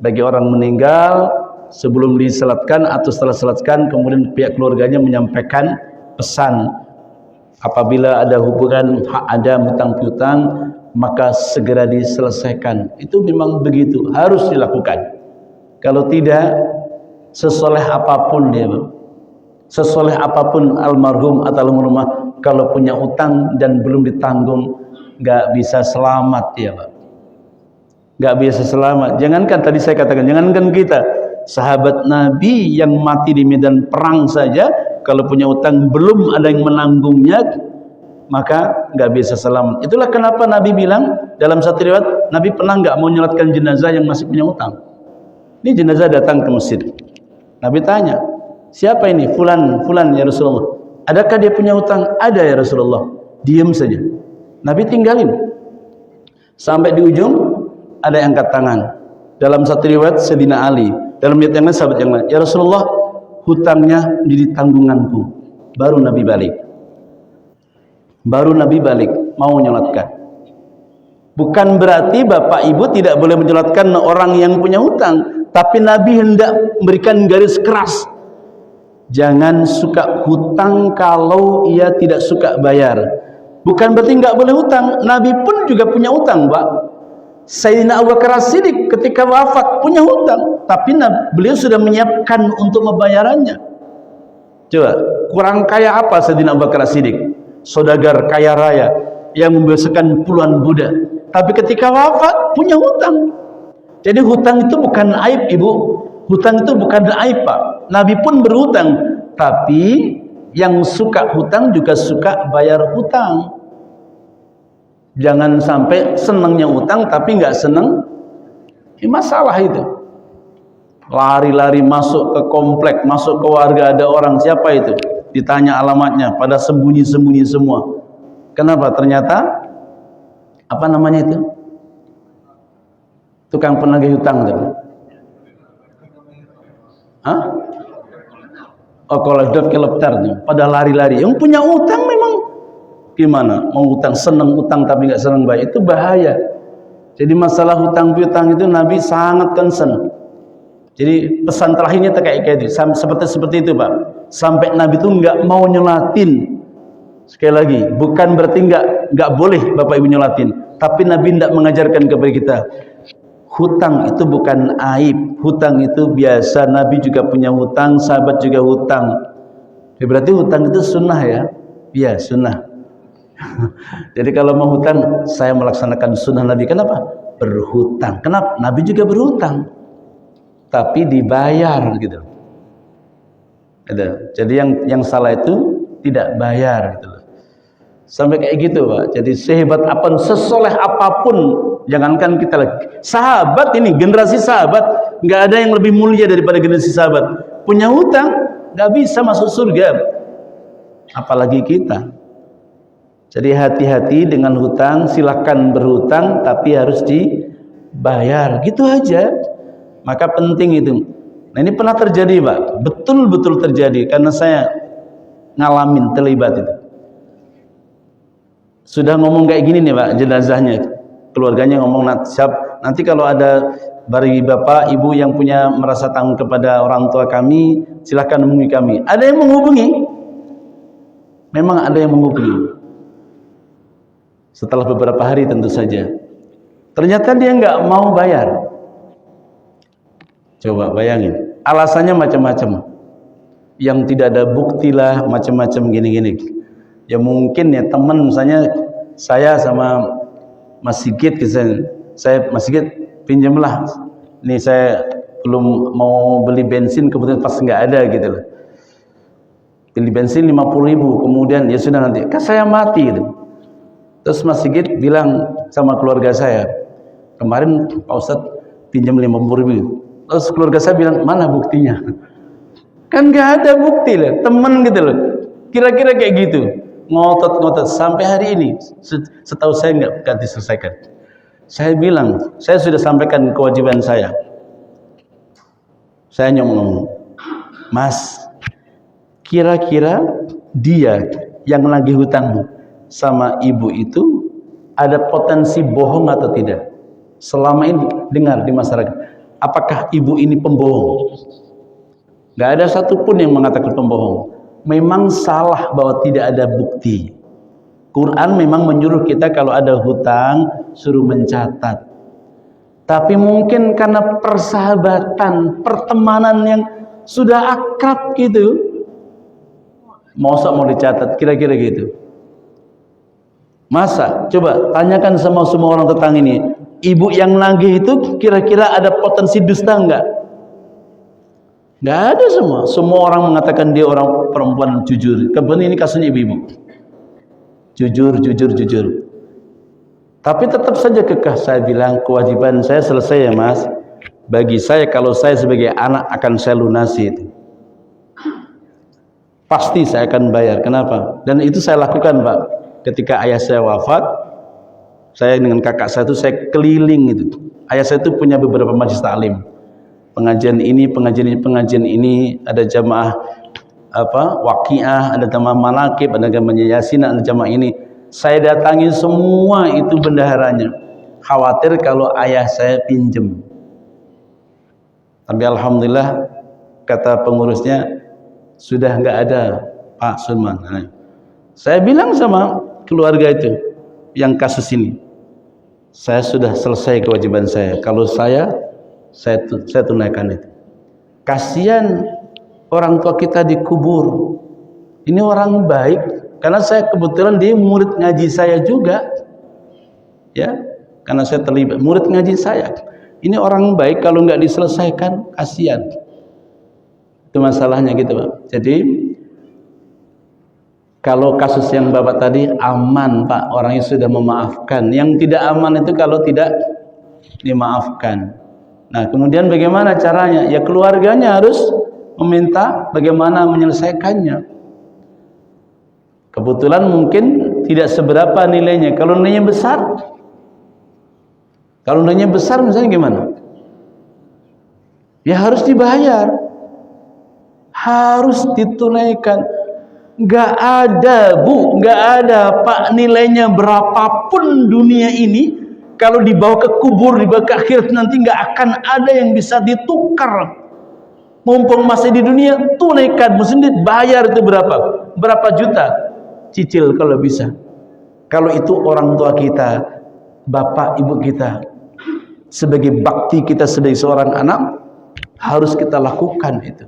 bagi orang meninggal sebelum disalatkan atau setelah salatkan, kemudian pihak keluarganya menyampaikan pesan. Apabila ada hubungan hak ada hutang piutang, maka segera diselesaikan. Itu memang begitu, harus dilakukan. Kalau tidak, sesoleh apapun dia, sesoleh apapun almarhum atau almarhumah, kalau punya utang dan belum ditanggung, nggak bisa selamat ya, Pak. Nggak bisa selamat. Jangankan tadi saya katakan, jangankan kita, sahabat Nabi yang mati di medan perang saja, kalau punya utang belum ada yang menanggungnya, maka nggak bisa selamat. Itulah kenapa Nabi bilang dalam satu riwayat, Nabi pernah nggak mau menyolatkan jenazah yang masih punya utang. Ini jenazah datang ke masjid, Nabi tanya, siapa ini? Fulan, fulan ya Rasulullah. adakah dia punya hutang? Ada ya Rasulullah. Diam saja. Nabi tinggalin. Sampai di ujung ada yang angkat tangan. Dalam satu riwayat Sayyidina Ali, dalam riwayat yang lain sahabat yang lain, ya Rasulullah, hutangnya menjadi tanggunganku. Baru Nabi balik. Baru Nabi balik mau menyolatkan. Bukan berarti bapak ibu tidak boleh menyolatkan orang yang punya hutang, tapi Nabi hendak memberikan garis keras. Jangan suka hutang kalau ia tidak suka bayar. Bukan berarti nggak boleh hutang. Nabi pun juga punya hutang, Pak. Sayyidina Abu Bakar As-Siddiq ketika wafat punya hutang, tapi beliau sudah menyiapkan untuk membayarannya. Coba, kurang kaya apa Sayyidina Abu Bakar As-Siddiq? Saudagar kaya raya yang membesarkan puluhan budak, tapi ketika wafat punya hutang. Jadi hutang itu bukan aib, Ibu. Hutang itu bukan aib, Pak. Nabi pun berhutang, tapi yang suka hutang juga suka bayar hutang. Jangan sampai senangnya hutang tapi nggak senang. Ini masalah itu. Lari-lari masuk ke komplek, masuk ke warga, ada orang, siapa itu? Ditanya alamatnya, pada sembunyi-sembunyi semua. Kenapa? Ternyata apa namanya itu? Tukang penagih hutang itu. Hah? Oh, kolektor tuh. Pada lari-lari. Yang punya utang memang gimana? Mau utang, seneng utang tapi nggak seneng bayar, itu bahaya. Jadi masalah hutang piutang itu Nabi sangat concern. Jadi pesan terakhirnya kayak gitu, seperti itu, Pak. Sampai Nabi itu nggak mau nyolatin. Sekali lagi, bukan berarti nggak boleh Bapak Ibu nyolatin, tapi Nabi tidak mengajarkan kepada kita. Hutang itu bukan aib, hutang itu biasa. Nabi juga punya hutang, sahabat juga hutang. Ya, berarti hutang itu sunnah ya? Iya, sunnah. Jadi kalau mau hutang, saya melaksanakan sunnah Nabi. Kenapa? Berhutang. Kenapa? Nabi juga berhutang, tapi dibayar gitu. Jadi yang salah itu tidak bayar gitu. Sampai kayak gitu, Pak. Jadi sehebat apapun, sesoleh apapun, jangankan kita lagi. Sahabat ini, generasi sahabat, nggak ada yang lebih mulia daripada generasi sahabat. Punya hutang, nggak bisa masuk surga. Apalagi kita. Jadi hati-hati dengan hutang, silakan berhutang, tapi harus dibayar. Gitu aja. Maka penting itu. Nah ini pernah terjadi, Pak. Betul-betul terjadi, karena saya ngalamin, terlibat itu. Sudah ngomong kayak gini nih, Pak, jenazahnya, keluarganya ngomong, nanti kalau ada bagi bapak ibu yang punya merasa tanggung kepada orang tua kami, silahkan menghubungi kami. Ada yang menghubungi, memang ada yang menghubungi. Setelah beberapa hari tentu saja, ternyata dia nggak mau bayar. Coba bayangin, alasannya macam-macam, yang tidak ada bukti lah, macam-macam gini-gini. Ya mungkin ya teman, misalnya saya sama Mas Sigit, saya Mas Sigit pinjamlah, nih saya belum mau beli bensin, kebetulan pas nggak ada gitu loh, beli bensin 50.000, kemudian ya sudah nanti kan saya mati gitu. Terus Mas Sigit bilang sama keluarga saya, kemarin Pak Ustadz pinjam 50.000. Terus keluarga saya bilang, mana buktinya? Kan nggak ada bukti lah, teman gitu loh. Kira-kira kayak gitu. Ngotot-ngotot sampai hari ini, setahu saya nggak diselesaikan. Saya bilang, saya sudah sampaikan kewajiban saya. Saya ngomong, Mas, kira-kira dia yang lagi hutang sama ibu itu ada potensi bohong atau tidak? Selama ini dengar di masyarakat, apakah ibu ini pembohong? Nggak ada satupun yang mengatakan pembohong. Memang salah bahwa tidak ada bukti. Quran memang menyuruh kita kalau ada hutang suruh mencatat. Tapi mungkin karena persahabatan, pertemanan yang sudah akrab gitu, masa mau dicatat, kira-kira gitu. Masa? Coba tanyakan sama semua orang tetangga ini, ibu yang nagih itu kira-kira ada potensi dusta enggak? Nggak ada semua. Semua orang mengatakan dia orang perempuan jujur. Kebetulan ini kasusnya ibu-ibu. Jujur. Tapi tetap saja kekeh. Saya bilang kewajiban saya selesai ya Mas. Bagi saya kalau saya sebagai anak akan saya lunasi itu. pasti saya akan bayar. Kenapa? Dan itu saya lakukan, Pak. Ketika ayah saya wafat, saya dengan kakak saya itu saya keliling itu. Ayah saya itu punya beberapa majelis taklim. Pengajian ini, pengajian ini, ada jamaah waqiah, ada jamaah manaqib, ada jamaah yasin, ada jamaah ini. Saya datangi semua itu bendaharanya. Khawatir kalau ayah saya pinjem. Tapi alhamdulillah kata pengurusnya sudah enggak ada Pak Sulman. Nah, saya bilang sama keluarga itu yang kasus ini, saya sudah selesai kewajiban saya. Kalau saya tunaikan itu. Kasihan orang tua kita dikubur. Ini orang baik, karena saya kebetulan dia murid ngaji saya juga, ya, karena saya terlibat murid ngaji saya. Ini orang baik, kalau nggak diselesaikan kasihan. Itu masalahnya gitu, Pak. Jadi kalau kasus yang Bapak tadi aman, Pak, orangnya sudah memaafkan. Yang tidak aman itu kalau tidak dimaafkan. Nah, kemudian bagaimana caranya? Ya keluarganya harus meminta bagaimana menyelesaikannya. Kebetulan mungkin tidak seberapa nilainya. Kalau nilainya besar misalnya gimana? Ya harus dibayar, harus ditunaikan. Nggak ada, Bu, nggak ada, Pak, nilainya berapapun dunia ini, kalau dibawa ke kubur, dibawa ke akhirat nanti nggak akan ada yang bisa ditukar. Mumpung masih di dunia, tunaikan, mesti bayar. Itu berapa juta cicil kalau bisa. Kalau itu orang tua kita, bapak ibu kita, sebagai bakti kita sebagai seorang anak, harus kita lakukan itu.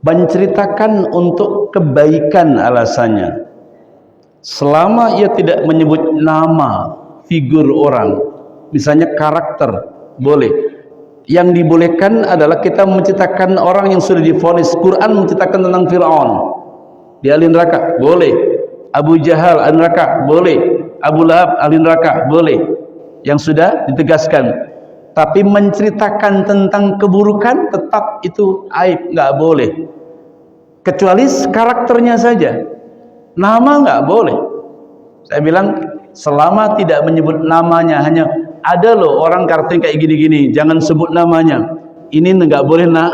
Menceritakan untuk kebaikan alasannya. Selama ia tidak menyebut nama figur orang, misalnya karakter, boleh. Yang dibolehkan adalah kita menceritakan orang yang sudah divonis. Quran menceritakan tentang Fir'aun, di ahli neraka, boleh. Abu Jahal ahli neraka, boleh. Abu Lahab ahli neraka, boleh. Yang sudah ditegaskan. Tapi menceritakan tentang keburukan tetap itu aib, nggak boleh. Kecuali karakternya saja. Nama nggak boleh. Saya bilang selama tidak menyebut namanya, hanya ada loh orang karakternya kayak gini-gini, jangan sebut namanya. Ini nggak boleh, nak.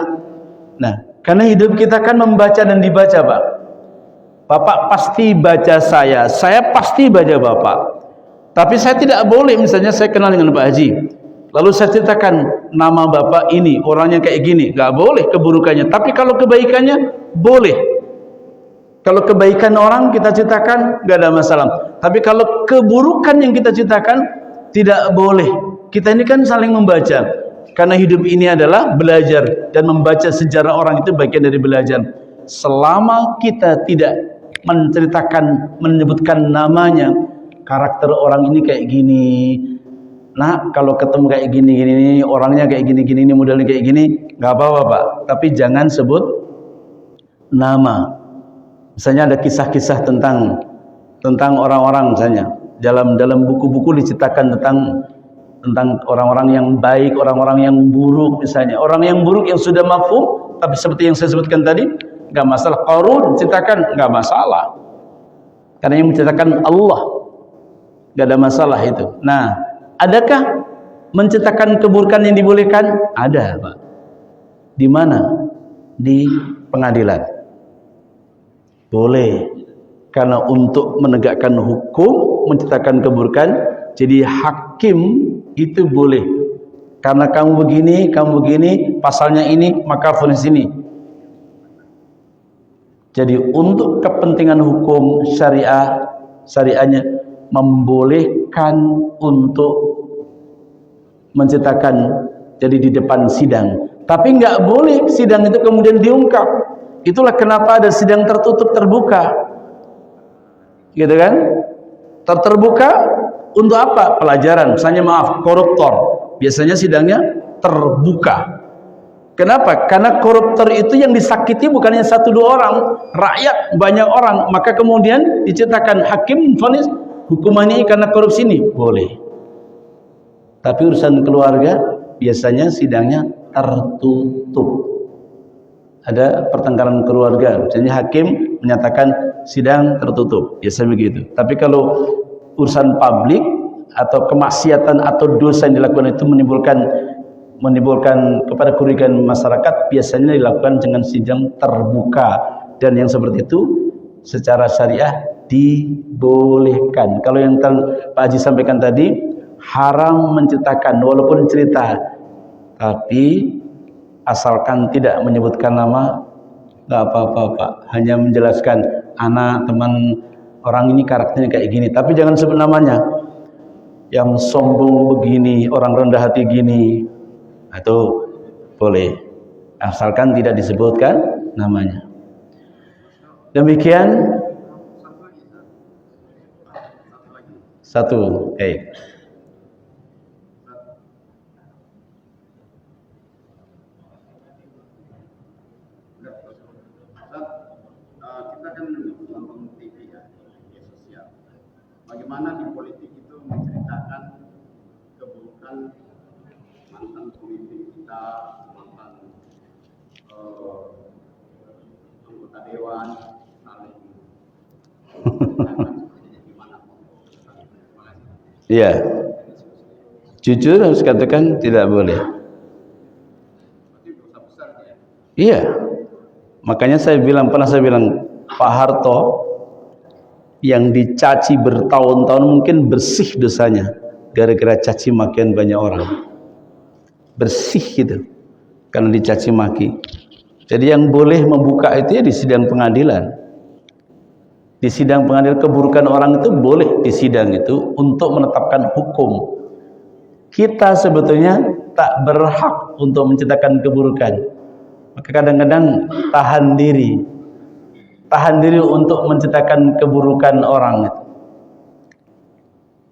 Nah, karena hidup kita kan membaca dan dibaca, Pak. Bapak pasti baca saya pasti baca Bapak. Tapi saya tidak boleh, misalnya saya kenal dengan Pak Haji, lalu saya ceritakan nama Bapak ini, orangnya kayak gini, nggak boleh keburukannya. Tapi kalau kebaikannya boleh. Kalau kebaikan orang kita ceritakan nggak ada masalah. Tapi kalau keburukan yang kita ceritakan tidak boleh. Kita ini kan saling membaca. Karena hidup ini adalah belajar, dan membaca sejarah orang itu bagian dari belajar. Selama kita tidak menceritakan, menyebutkan namanya, karakter orang ini kayak gini, nah kalau ketemu kayak gini, orangnya kayak gini, modelnya kayak gini, nggak apa-apa, Pak. Tapi jangan sebut nama. Misalnya ada kisah-kisah tentang orang-orang, misalnya dalam buku-buku diceritakan tentang orang-orang yang baik, orang-orang yang buruk. Misalnya orang yang buruk yang sudah mafhum, tapi seperti yang saya sebutkan tadi, nggak masalah. Qarun ceritakan, nggak masalah, karena yang menceritakan Allah, nggak ada masalah itu. Nah, adakah menceritakan keburukan yang dibolehkan? Ada, Pak. Di mana? Di pengadilan. Boleh. Karena untuk menegakkan hukum, menceritakan keburukan, jadi hakim itu boleh. Karena kamu begini, pasalnya ini, maka vonis ini. Jadi untuk kepentingan hukum syariahnya membolehkan untuk menceritakan jadi di depan sidang. Tapi nggak boleh sidang itu kemudian diungkap. Itulah kenapa ada sidang tertutup terbuka. Gitu kan? Terbuka untuk apa? Pelajaran. Misalnya koruptor. Biasanya sidangnya terbuka. Kenapa? Karena koruptor itu yang disakiti bukan hanya 1-2 orang, rakyat banyak orang. Maka kemudian diceritakan hakim vonis hukumannya karena korupsi ini, boleh. Tapi urusan keluarga biasanya sidangnya tertutup. Ada pertengkaran keluarga, misalnya hakim menyatakan sidang tertutup, biasa begitu. Tapi kalau urusan publik atau kemaksiatan atau dosa yang dilakukan itu menimbulkan kepada kerugian masyarakat, biasanya dilakukan dengan sidang terbuka, dan yang seperti itu secara syariah dibolehkan. Kalau yang Pak Haji sampaikan tadi, haram menceritakan walaupun cerita, tapi asalkan tidak menyebutkan nama, nggak apa-apa Pak, hanya menjelaskan anak teman orang ini karakternya kayak gini, tapi jangan sebut namanya, yang sombong begini, orang rendah hati gini, atau boleh, asalkan tidak disebutkan namanya. Demikian satu, kita kan nonton TV ya, media sosial. Bagaimana di politik itu menceritakan keburukan mantan pemimpin kita, mantan anggota dewan, saling gimana? Iya, jujur harus katakan tidak boleh. Iya, makanya pernah saya bilang Pak Harto yang dicaci bertahun-tahun mungkin bersih dosanya gara-gara caci makian banyak orang, bersih gitu karena dicaci maki. Jadi yang boleh membuka itu ya di sidang pengadilan. Di sidang pengadilan, keburukan orang itu boleh di sidang itu untuk menetapkan hukum. Kita sebetulnya tak berhak untuk menceritakan keburukan, maka kadang-kadang tahan diri untuk menceritakan keburukan orang.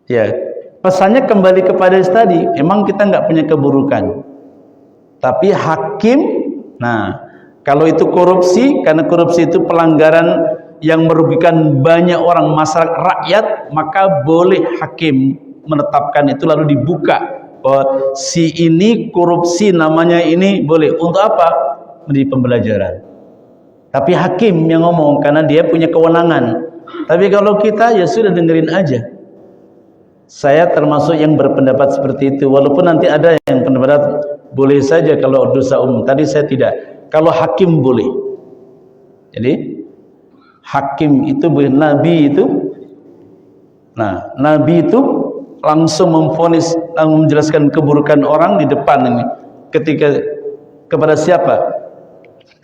Ya, pesannya kembali kepada tadi, emang kita nggak punya keburukan, tapi hakim, nah kalau itu korupsi, karena korupsi itu pelanggaran yang merugikan banyak orang, masyarakat, rakyat, maka boleh hakim menetapkan itu lalu dibuka bahwa si ini korupsi, namanya ini boleh. Untuk apa? Menjadi pembelajaran. Tapi hakim yang ngomong karena dia punya kewenangan. Tapi kalau kita ya sudah dengerin aja. Saya termasuk yang berpendapat seperti itu, walaupun nanti ada yang pendapat boleh saja kalau dosa umum. Tadi saya tidak. Kalau hakim boleh. Jadi hakim itu boleh. Nabi itu langsung memvonis, menjelaskan keburukan orang di depan ini. Ketika kepada siapa?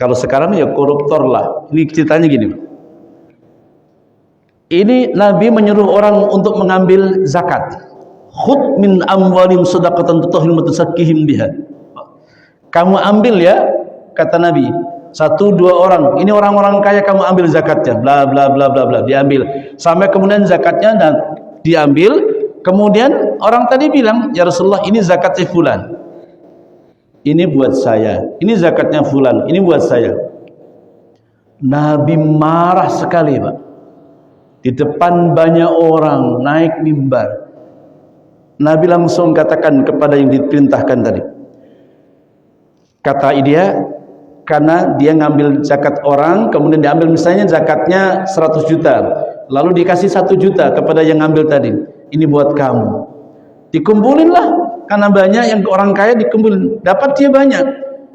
Kalau sekarang ya koruptor lah. Ini ceritanya gini. Ini Nabi menyuruh orang untuk mengambil zakat. Khudh min amwalim shadaqatan tutahhiruhum wa tuzakkihim biha. Kamu ambil ya, kata Nabi. 1-2 orang. Ini orang-orang kaya, kamu ambil zakatnya. Bla bla bla bla bla. Diambil. Sampai kemudian zakatnya dan diambil. Kemudian orang tadi bilang, ya Rasulullah, ini zakatnya fulan. Ini buat saya, ini zakatnya fulan, ini buat saya. Nabi marah sekali Pak, di depan banyak orang, naik mimbar. Nabi langsung katakan kepada yang diperintahkan tadi, kata dia, karena dia ngambil zakat orang, kemudian diambil misalnya zakatnya 100 juta, lalu dikasih 1 juta kepada yang ngambil tadi, ini buat kamu. Dikumpulinlah, karena banyak yang orang kaya dikumpulin, dapat dia banyak.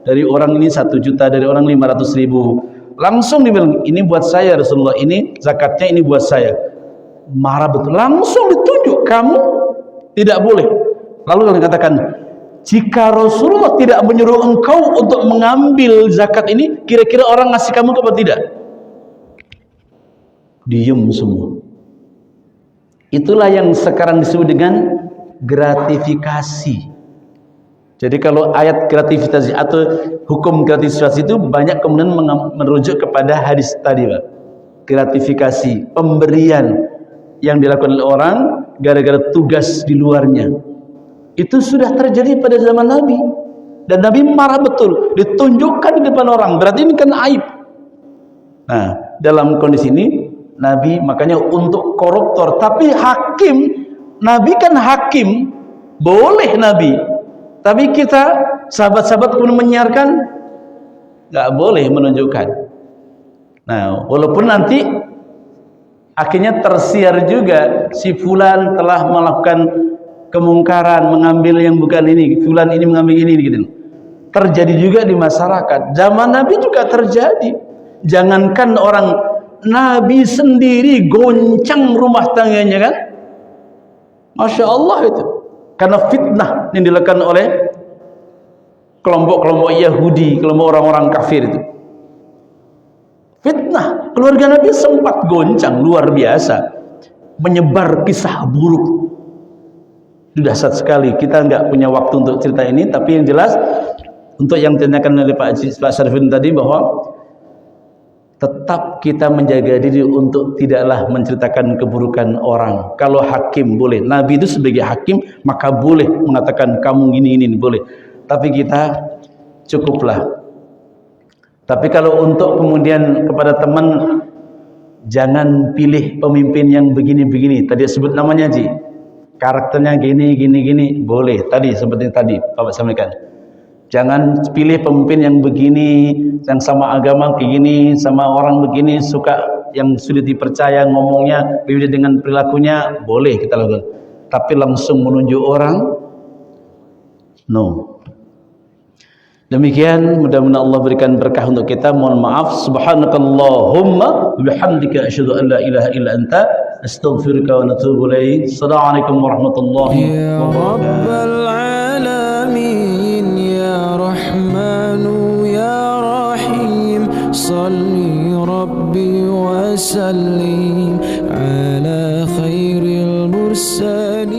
Dari orang ini 1 juta, dari orang 500.000. Langsung dibilang, ini buat saya Rasulullah, ini zakatnya ini buat saya. Marah betul, langsung ditunjuk, kamu tidak boleh. Lalu dikatakan, jika Rasulullah tidak menyuruh engkau untuk mengambil zakat ini, kira-kira orang ngasih kamu apa tidak? Diem semua. Itulah yang sekarang disebut dengan gratifikasi. Jadi kalau ayat gratifikasi atau hukum gratifikasi itu banyak kemudian merujuk kepada hadis tadi Pak. Gratifikasi, pemberian yang dilakukan oleh orang gara-gara tugas di luarnya. Itu sudah terjadi pada zaman Nabi. Dan Nabi marah betul, ditunjukkan di depan orang. Berarti ini kan aib. Nah, dalam kondisi ini Nabi makanya untuk koruptor, tapi hakim, Nabi kan hakim, boleh Nabi. Tapi kita sahabat-sahabat pun menyiarkan nggak boleh menunjukkan. Nah, walaupun nanti akhirnya tersiar juga si fulan telah melakukan kemungkaran, mengambil yang bukan ini, fulan ini mengambil ini gitu. Terjadi juga di masyarakat. Zaman Nabi juga terjadi. Jangankan orang, Nabi sendiri goncang rumah tangganya kan? Masya Allah itu. Karena fitnah yang dilakukan oleh kelompok-kelompok Yahudi, kelompok orang-orang kafir itu. Fitnah. Keluarga Nabi sempat goncang luar biasa, menyebar kisah buruk. Itu dahsyat sekali. Kita nggak punya waktu untuk cerita ini, tapi yang jelas untuk yang ditanyakan oleh Pak Syarifudin tadi, bahwa tetap kita menjaga diri untuk tidaklah menceritakan keburukan orang. Kalau hakim boleh, Nabi itu sebagai hakim maka boleh mengatakan kamu gini boleh. Tapi kita cukuplah. Tapi kalau untuk kemudian kepada teman, jangan pilih pemimpin yang begini-begini. Tadi sebut namanya Ji, karakternya gini, boleh. Tadi seperti tadi Bapak sampaikan. Jangan pilih pemimpin yang begini, yang sama agama kayak gini, sama orang begini, suka yang sulit dipercaya ngomongnya, berbeda dengan perilakunya, boleh kita lakukan. Tapi langsung menunjuk orang, no. Demikian, mudah-mudahan Allah berikan berkah untuk kita. Mohon maaf. Subhanakallahumma bihamdika asyhadu an la ilaha illa anta astaghfiruka wa atubu ilaik. Assalamualaikum warahmatullahi wabarakatuh. صلي ربي وسلم على خير المرسلين.